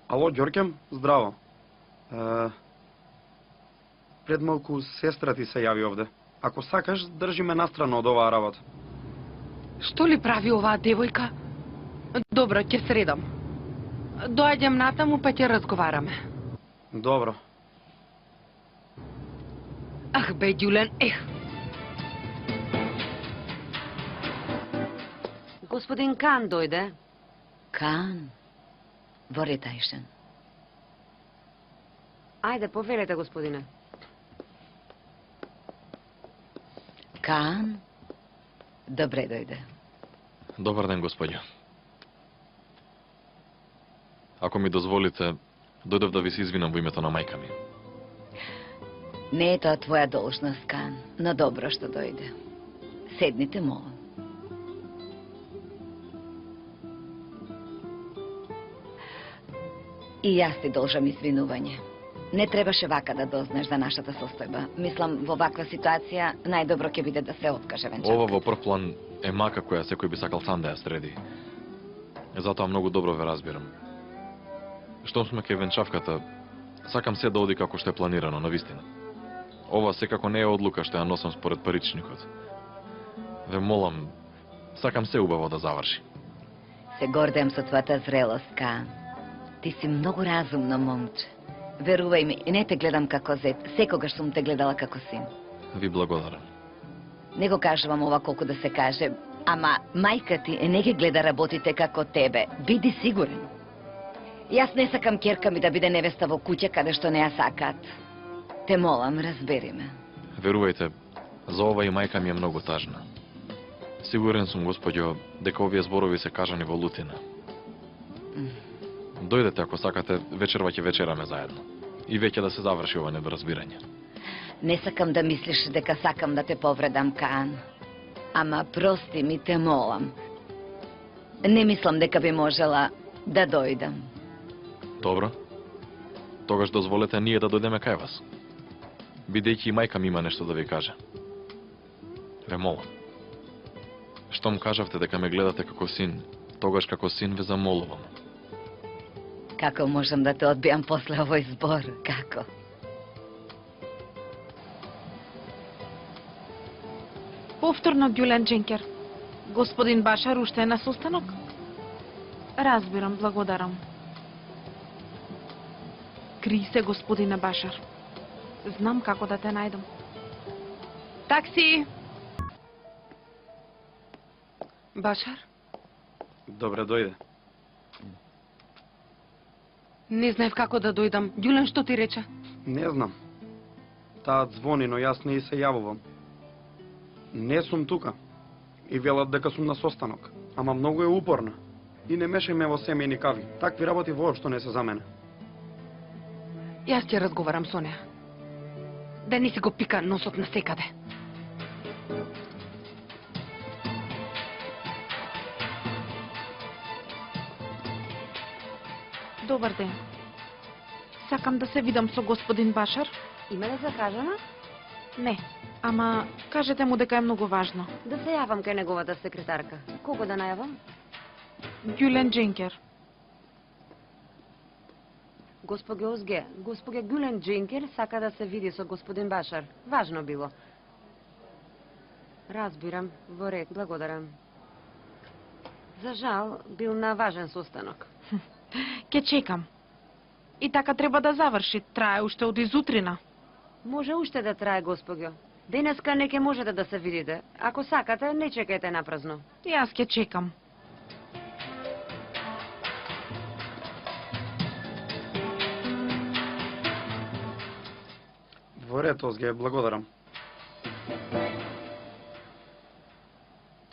Ало, Ѓоркем, здраво. Пред малку сестра ти се јави овде. Ако сакаш, држи ме настрано од оваа работа.
Што ли прави оваа девојка? Добро, ќе средам. Доаѓам натаму, па ќе разговараме.
Добро.
Ах, бе, Ѓулен,
Господин Кан дојде. Кан? Во ретајшен.
Ајде, повелете, господине.
Кан? Добре дојде.
Добар ден, господјо. Ако ми дозволите, дојдов да ви се извинам во името на мајка ми.
Не е тоа твоја должност, Кан, но добро што дојде. Седните, молам. И јас ти должам извинување. Не требаше вака да дознаеш за нашата состојба. Мислам, во ваква ситуација, најдобро ќе биде да се откаже венчавката.
Ова во прв план е мака која секој би сакал сам да ја среди. Затоа многу добро ве разбирам. Штом сме кај венчавката, сакам се да оди како што е планирано, навистина. Ова секако не е одлука што ја носам според паричникот. Ве молам, сакам се убаво да заврши.
Се гордеам со твојата зрелост, Кан. Ти си многу разумно момче. Верувај ми, не те гледам како зет, секогаш сум те гледала како син.
Ви благодарам.
Не го кажувам ова колку да се каже, ама мајка ти не ги гледа работите како тебе. Биди сигурен. Јас не сакам ќерка ми да биде невеста во куќа каде што не ја сакат. Те молам, разбери ме.
Верувајте, за ова и мајка ми е многу тажна. Сигурен сум, господјо, дека овие зборови се кажани во лутина. Дојдете ако сакате, вечерва ќе вечераме заедно. И веќе да се заврши ова недоразбирање.
Не сакам да мислиш дека сакам да те повредам, Кан. Ама прости ми, те молам. Не мислам дека би можела да дојдам.
Добро. Тогаш дозволете ние да дојдеме кај вас. бидејќи и мајка ми има нешто да ви каже. Ве молам. Штом кажавте дека ме гледате како син, тогаш како син ве замолувам.
Како можам да те одбијам после овој збор? Како?
Повторно, Ѓулен Дженкер. Господин Башар уште е на состанок? Разбирам, благодарам. Кри се, господине Башар. Знам како да те најдам. Такси!
Башар?
Добре, дојде.
Не знаев како да дојдам. Ѓулен, што ти рече?
Не знам. Таа звони, но јас не и се јавувам. Не сум тука. И велат дека сум на состанок. Ама многу е упорна. И не мешај ме во семејни кави. Такви работи воопшто не се за мене.
Јас ќе разговарам со неа. Да не си го пика носот на секаде.
Добар ден. Сакам да се видам со господин Башар.
Има ли закажано?
Не, ама кажете му дека е многу важно.
Да се јавам кај неговата секретарка. Кого да најавам?
Ѓулен Дженкер.
Господе Озге, господе Ѓулен Дженкер сака да се види со господин Башар. Важно било. Разбирам, во ред, благодарам. За жал, бил на важен состанок.
Ке чекам. И така треба да заврши. Трае уште од изутрина.
Може уште да трае, господјо. Денеска не ке можете да се видите. Ако сакате, не чекајте напразно.
Јас ке чекам.
Во ред, Озге, благодарам.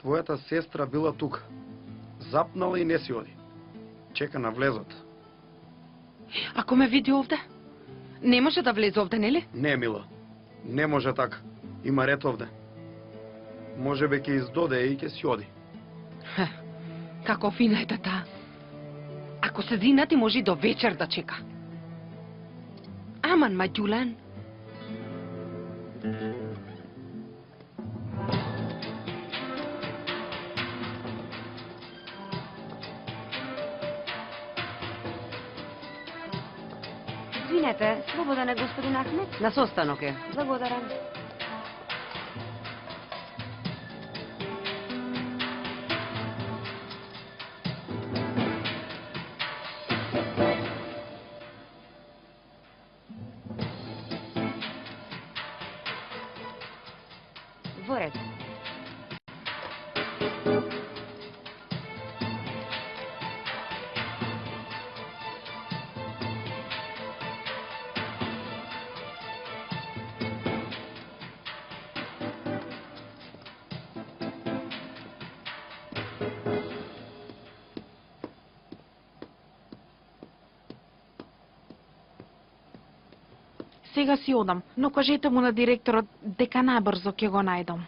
Твојата сестра била тука. Запнала и не си оди. Чека на влезот.
Ако ме види овде? Не може да влезе овде, нели?
Не, мила. Не може така. Има ред овде. Може би ќе издоде и ќе си оди.
Како фина е тата. Ако се зинати, може и до вечер да чека. Аман, ма Ѓулен.
Извинете, слободен е господин Ахмет? На состанок е. Благодарам. Во ред.
Сега си одам, но кажете му на директорот дека најбрзо ќе го најдам.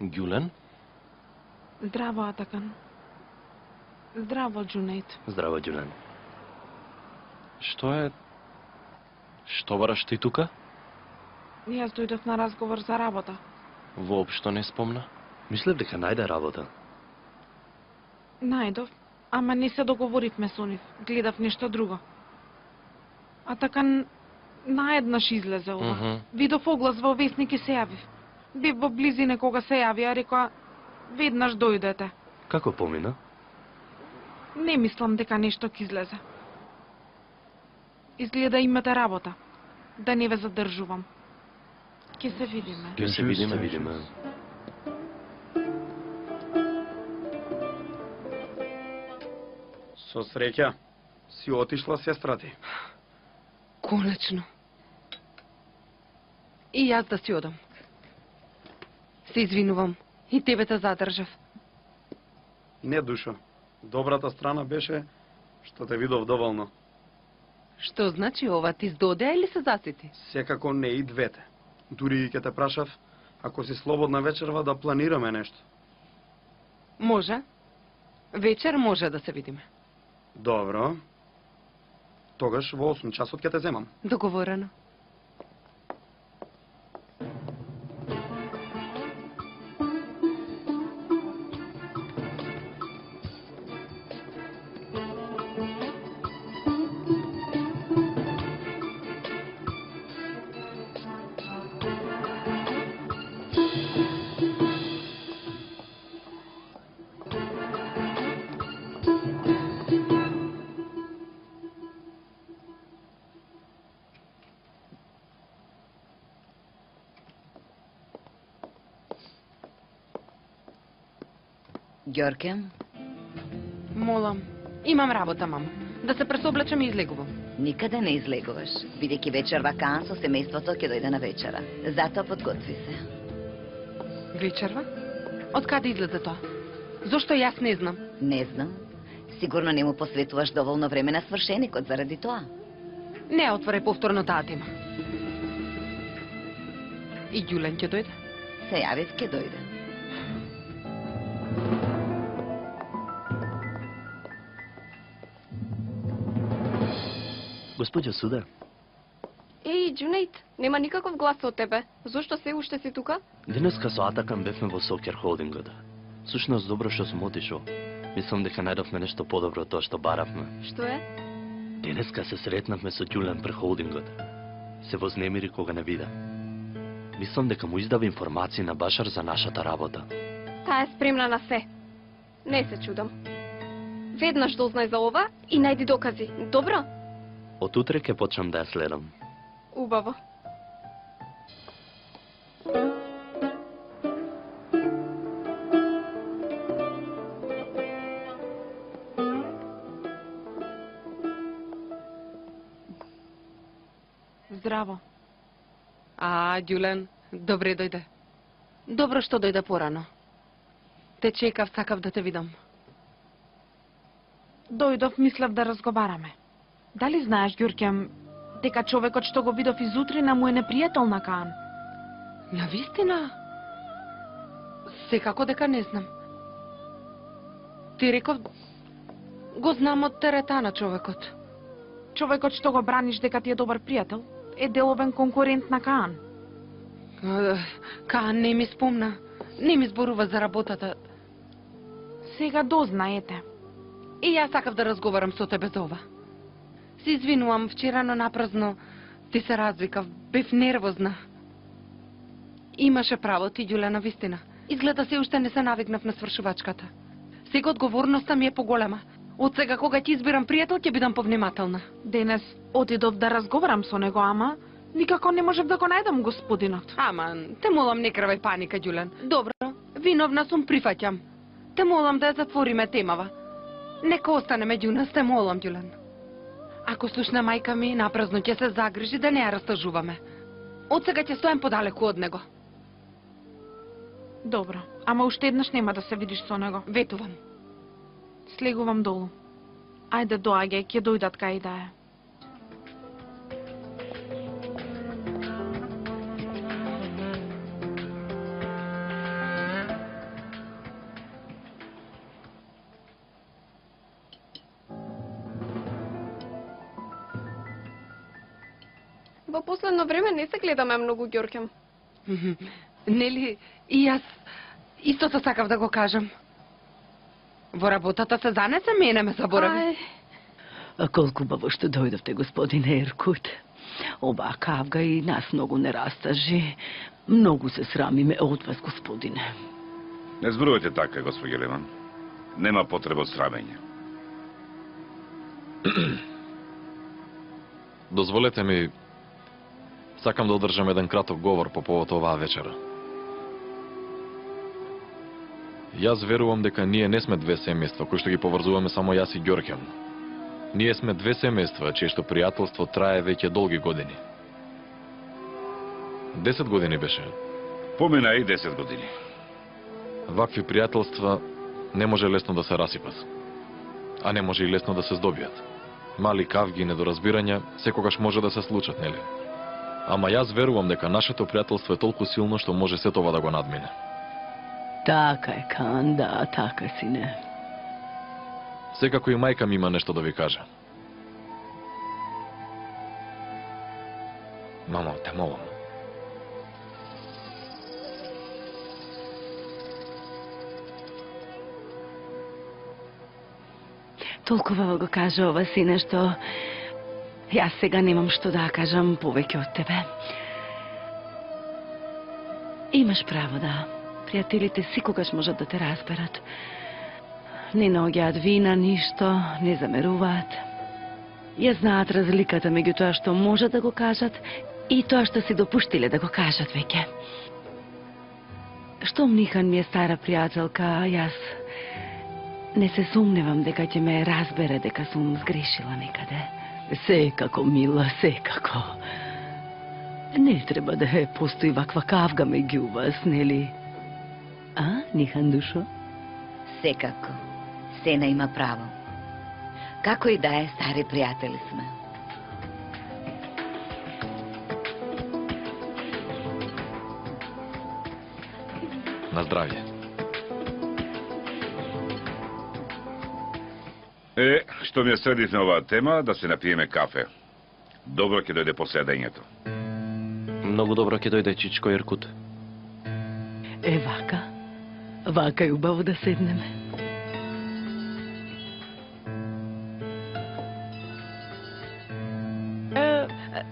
Ѓулен?
Здраво, Атакан. Здраво, Џунејд.
Здраво, Ѓулен. Што е? Што бараш ти тука?
Јас дојдов на разговор за работа.
Воопшто не спомна. Мислев дека најде работа.
Најдов, ама не се договоривме со нив. Гледав нешто друго. Атакан наеднаш излезе ова. Видов оглас во весник и се јавив. Бев во близина кога се јавија, рекоа, веднаш дојдете.
Како помина?
Не мислам дека нешто ќе излезе. Изгледа имате работа. Да не ве задржувам. Ке се видиме.
Ке се видиме.
Со среќа, си отишла сестра ти.
Конечно. И јас да си одам. Се извинувам. И тебе те задржав.
Не, Душо. Добрата страна беше што те видов доволно.
Што значи ова? Ти здодеа или се засети?
Секако не и двете. Дури и ке те прашав, Ако си слободна вечерва да планираме нешто.
Може. Вечер може да се видиме.
Добро. Тогаш во 8 часот ќе те земам.
Договорено.
Ѓорке?
Молам. Имам работа, мам. Да се пресоблечам и излегувам.
Никаде не излегуваш. Бидејќи вечерва Каан со семејството ќе дојде на вечера. Затоа подготви се.
Вечерва? Од каде излезе тоа? Зошто јас не знам?
Не знам. Сигурно не му посветуваш доволно време на свршеникот заради тоа.
Не отворај повторно таа тема. И Ѓулен ќе дојде?
Се јавив ќе дојде.
Господјо Судар.
Еј, Џунејд, нема никаков глас од тебе. Зошто се уште си тука?
Денеска со Атакан бевме во Сокер холдингот. Сушност добро што сум отишол. Мислам дека најдовме нешто подобро од тоа што баравме.
Што е?
Денеска се сретнавме со Ѓулен при холдингот. Се вознемири кога не вида. Мислам дека му издава информации на Башар за нашата работа.
Таа е спремна на се. Не се чудам. Веднаш дознај за ова и најди докази. Добро?
Од утре ќе почнам да ја следам.
Убаво.
Здраво.
Ѓулен, добре дојде. Добро што дојде порано. Те чекав, сакав да те видам.
Дојдов, мислев да разговараме. Дали знаеш, Ѓуркем, дека човекот што го видов изутрина му е непријател на Каан?
Навистина? Секако дека не знам. Ти реков, го знам од теретана човекот.
Човекот што го браниш дека ти е добар пријател, е деловен конкурент на Каан.
Каан не ми спомна. Не ми зборува за работата.
Сега дознаете.
И јас сакав да разговарам со тебе за ова. Се извинувам, вчерано напразно ти се развикав, бев нервозна. Имаше право ти, Ѓулена, вистина. Изгледа се уште не се навигнав на свршувачката. Сега одговорноста ми е поголема. Од сега кога ќе избирам пријател, ќе бидам повнимателна.
Денес отидов да разговарам со него, ама никако не можев да го најдам господинот.
Ама, те молам не кравај паника, Ѓулен. Добро, виновна сум, прифаќам. Те молам да ја затвориме темава. Нека остане меѓу нас, те молам, Ѓулен. Ако слушна мајка ми, напразно ќе се загрижи да не ја растажуваме. Од сега ќе стоем подалеку од него.
Добро, ама уште еднаш нема да се видиш со него.
Ветувам.
Слегувам долу. Ајде доаѓај, ќе дојдат кај да е.
Во последно време не се гледаме многу, Ѓоркем.
Нели, и јас истото сакав да го кажам. Во работата се занесе, мене ме заборави.
А колку баво што дојдовте, господине Еркут. Оваа кавга и нас многу не растажи. Многу се срамиме од вас, господине.
Не зборувате така, господи Леман. Нема потреба од срамење.
Дозволете ми, сакам да одржам еден краток говор по повод оваа вечера. Јас верувам дека ние не сме две семејства кои што ги поврзуваме само јас и Ѓоркем. Ние сме две семејства чие што пријателство трае веќе долги години. 10 години беше.
Помина и 10 години.
Вакви пријателства не може лесно да се расипат, а не може и лесно да се здобијат. Мали кавги и недоразбирања секогаш може да се случат, нели? Ама јас верувам дека нашето пријателство е толку силно што може се това да го надмине.
Така е, Кан, да, така сине.
Секако и мајка ми има нешто да ви каже. Мамо, те молам.
Толкова го кажа ова, сине, што јас сега немам што да кажам повеќе од тебе. Имаш право, да. Пријателите секогаш можат да те разберат. Не наоѓаат вина, ништо, не замеруваат. Ја знаат разликата меѓу тоа што можат да го кажат и тоа што си допуштиле да го кажат веќе. Штом Нихан ми е стара пријателка, јас не се сумневам дека ќе ме разбере дека сум сгрешила некаде. Секако, мила, секако. Не треба да постои ваква кавга меѓу вас, нели? А, Нихан душо?
Секако. Сена има право. Како и да е, стари пријатели сме.
На здравје.
Што ми ја средивме оваа тема, да се напиеме кафе. Добро ќе дојде последењето.
Многу добро ќе дојде, Чичко Иркут.
Вака. Вака е убаво да седнеме.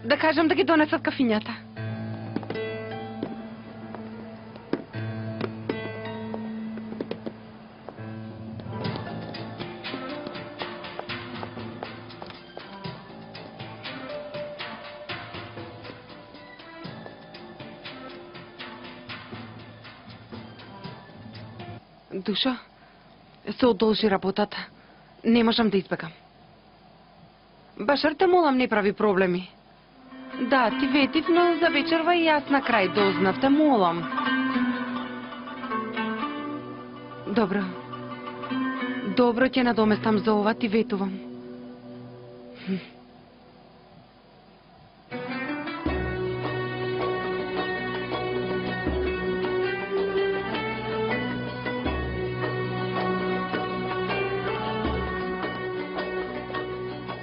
Да кажам да ги донесат кафињата. Душа, се одолжи работата. Не можам да избегам. Башар, те молам, не прави проблеми. Да, ти ветив, но за вечерва и јас на крај дознав, те молам. Добро. Добро, ќе надоместам за ова, ти ветувам.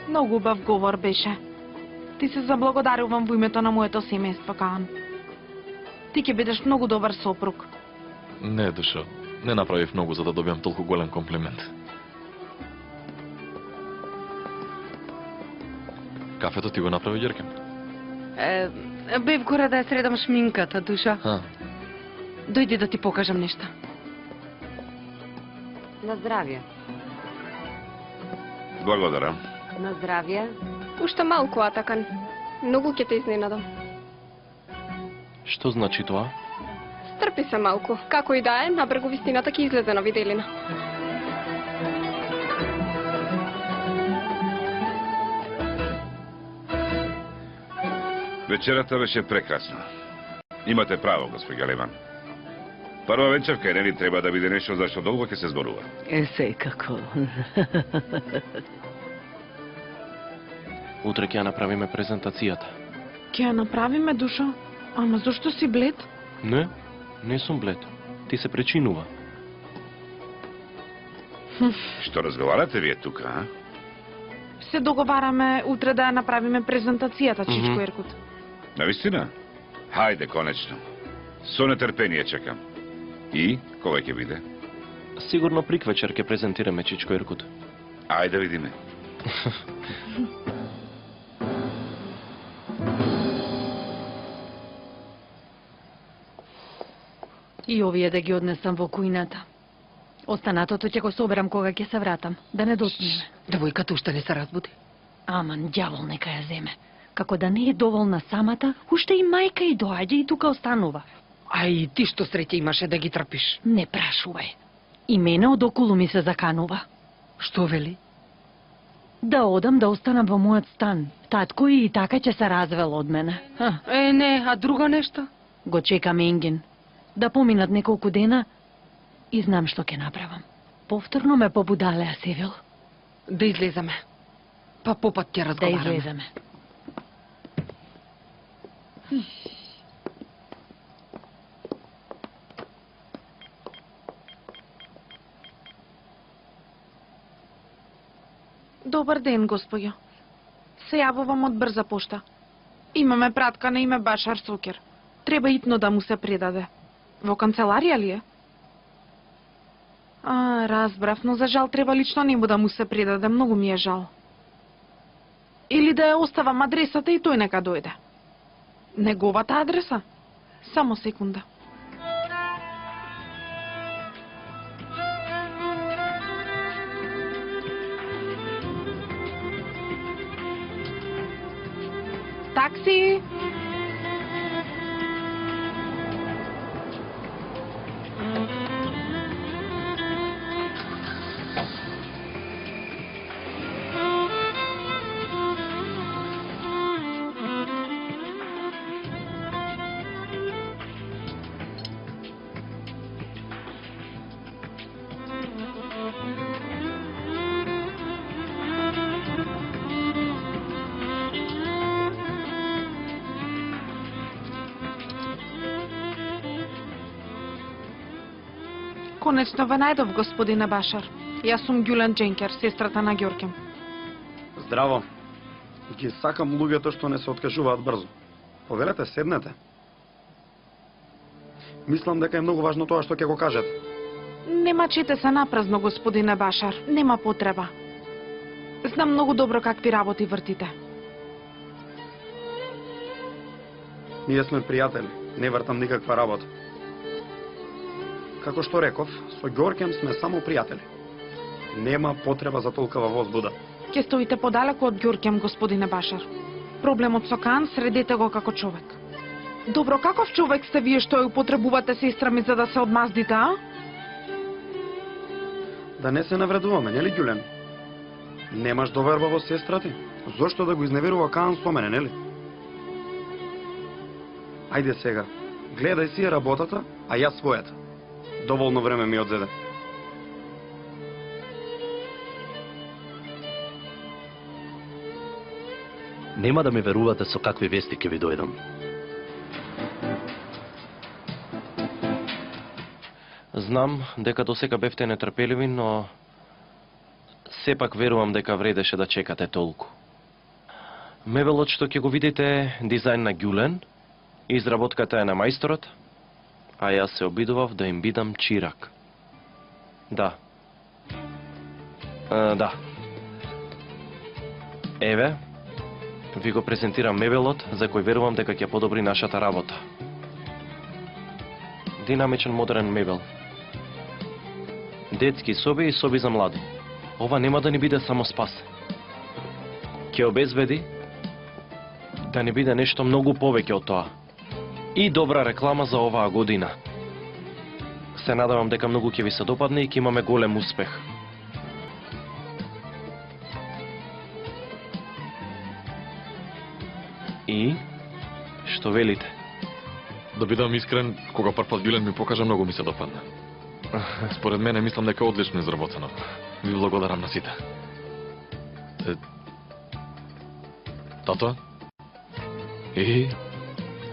Многу убав говор беше. Ти се заблагодарувам во името на моето семејство, Каан. Ти ќе бидеш многу добар сопруг.
Не, Душо, не направив многу за да добиам толку голем комплимент. Кафето ти го направи Ѓеркен?
Бев горе да ја средам шминката, Душа. Дојди да ти покажам нешта.
На здравје.
Благодарам.
На здравје.
Уште малку, Атакан. Многу ќе те изненадам.
Што значи тоа?
Стрпи се малку. Како и да е, на брговистината ќе излезе на виделина.
Вечерата беше прекрасна. Имате право, господја Леман. Прва вечерка, нели, треба да биде нешто за што долго ќе се зборува.
Секако.
Утре ќе ја направиме презентацијата.
Ќе ја направиме, Душо? Ама зошто си блед?
Не, не сум блед. Ти се пречинува.
Што разговарате вие тука, а?
Се договараме утре да ја направиме презентацијата, Чичко Иркут.
Навистина? Хајде, конечно. Со нетрпение чекам. И, кога ќе биде?
Сигурно приквечер ќе презентираме, Чичко Иркут.
Ајде да видиме.
И овие да ги однесам во кујната. Останатото ќе го соберам кога ќе се вратам, да не доцнеме.
Девојката уште не се разбуди.
Аман, ѓавол нека ја земе. Како да не е доволна самата, уште и мајка и доаѓа и тука останува.
Ај, ти што среќа имаше да ги трпиш?
Не прашувај. И мене од околу ми се заканува.
Што вели?
Да одам да останам во мојот стан. Татко и така ќе се развел од мене.
Не, а друго нешто?
Го чекам Енгин. Да поминат неколку дена и знам што ќе направам. Повторно ме побудалеа, Севил.
Да излеземе. Па попат ќе разговараме.
Да излеземе.
Добар ден, господја. Се јавувам од брза пошта. Имаме пратка на име Башар Сокер. Треба итно да му се предаде. Во канцеларија ли е? Разбрав, но за жал треба лично нему да му се предаде, многу ми е жал. Или да ја оставам адресата и тој нека дојде. Неговата адреса? Само секунда. Такси! Конечно ве најдов, господине Башар. Јас сум Ѓулен Дженкер, сестрата на Ѓоркем.
Здраво. Ги сакам луѓето што не се откажуваат брзо. Поверете, седнете. Мислам дека е многу важно тоа што ќе го кажете.
Не мачете се напразно, господине Башар. Нема потреба. Знам многу добро какви работи вртите.
Ние сме пријатели. Не вртам никаква работа. Како што реков, со Ѓоркем сме само пријатели. Нема потреба за толкова возбуда.
Ке стоите подалеку од Ѓоркем, господине Башар. Проблемот со Кан средете го како човек. Добро, каков човек сте вие што ја употребувате сестра ми за да се одмаздите, а?
Да не се навредуваме, нели Ѓулен? Немаш доверба во сестра ти? Зошто да го изневерува Кан со мене, нели? Ајде сега, гледај си работата, а јас својата. Доволно време ми одзеде.
Нема да ме верувате со какви вести ќе ви дојдам.
Знам дека досека бевте нетрпеливи, но сепак верувам дека вредеше да чекате толку. Мебелот што ќе го видите дизајн на Ѓулен, изработката е на мајсторот, а јас се обидував да им бидам чирак. Да. Да. Еве, ви го презентирам мебелот за кој верувам дека ќе подобри нашата работа. Динамичен модерен мебел. Детски соби и соби за млади. Ова нема да ни биде само спас. Ќе обезбеди да ни биде нешто многу повеќе од тоа. И добра реклама за оваа година. Се надевам дека многу ќе ви се допадне и ќе имаме голем успех. И што велите?
Да бидам искрен, кога првпат Ѓулен ми покажа, многу ми се допадна. Според мене мислам дека е одлично изработено. Ви благодарам на сите. Тато? И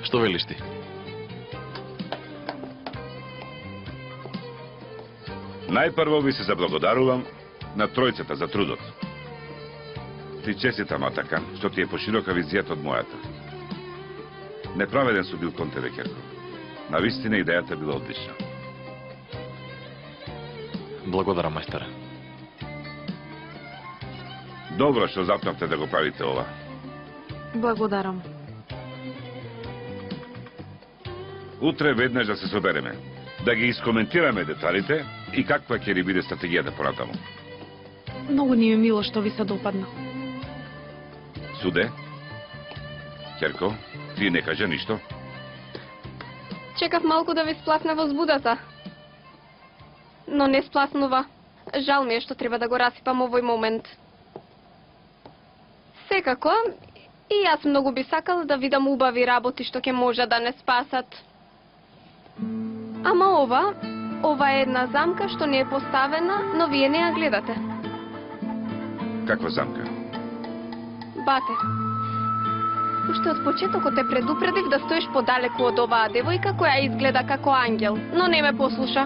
што велиш ти?
Најпрво ви се заблагодарувам на тројцата за трудот. Ти честитам, Атакан, што ти е поширока визијата од мојата. Неправеден су бил кон тебе, Керко. Навистина идејата била одлична.
Благодарам, мајсторе.
Добро што запнавте да го правите ова.
Благодарам.
Утре веднаш да се собереме, да ги искоментираме деталите и каква ќе ни биде стратегијата понатаму.
Многу ни е мило што ви се допадна.
Суде? Керко, ти не кажа ништо?
Чекав малку да ви спласне возбудата. Но не спласнува. Жал ми е што треба да го расипам овој момент. Секако, и јас многу би сакал да видам убави работи што ќе може да не спасат. Ама ова е една замка што не е поставена, но вие не ја гледате.
Каква замка?
Бате. Уште од почетокот те предупредив да стоиш подалеку од оваа девојка која изгледа како ангел, но не ме послуша.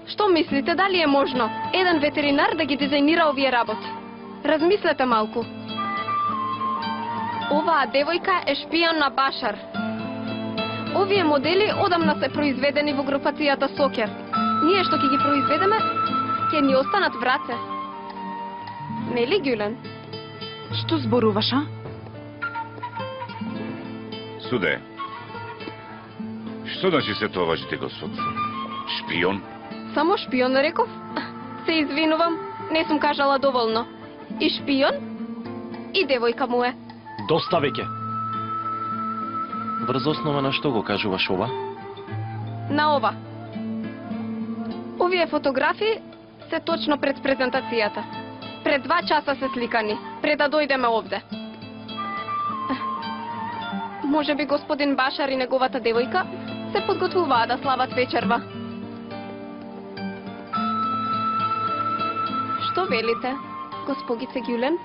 Што мислите, дали е можно еден ветеринар да ги дизајнира овие работи? Размислете малку. Оваа девојка е шпион на Башар. Овие модели одамна се произведени во групацијата Сокер. Ние што ќе ги произведеме, ќе ни останат в раце. Нели, Гюлен?
Што зборуваш, а?
Суде, што значи се тоа, вашите господ? Шпион?
Само шпион реков? Се извинувам, не сум кажала доволно. И шпион, и девојка му е.
Доста веќе.
Врз основа на што го кажуваш ова?
На ова. Овие фотографии се точно пред презентацијата. Пред 2 часа се сликани, пред да дојдеме овде. Може би господин Башар и неговата девојка се подготвуваа да слават вечерва. Што велите, госпогице Гюлен?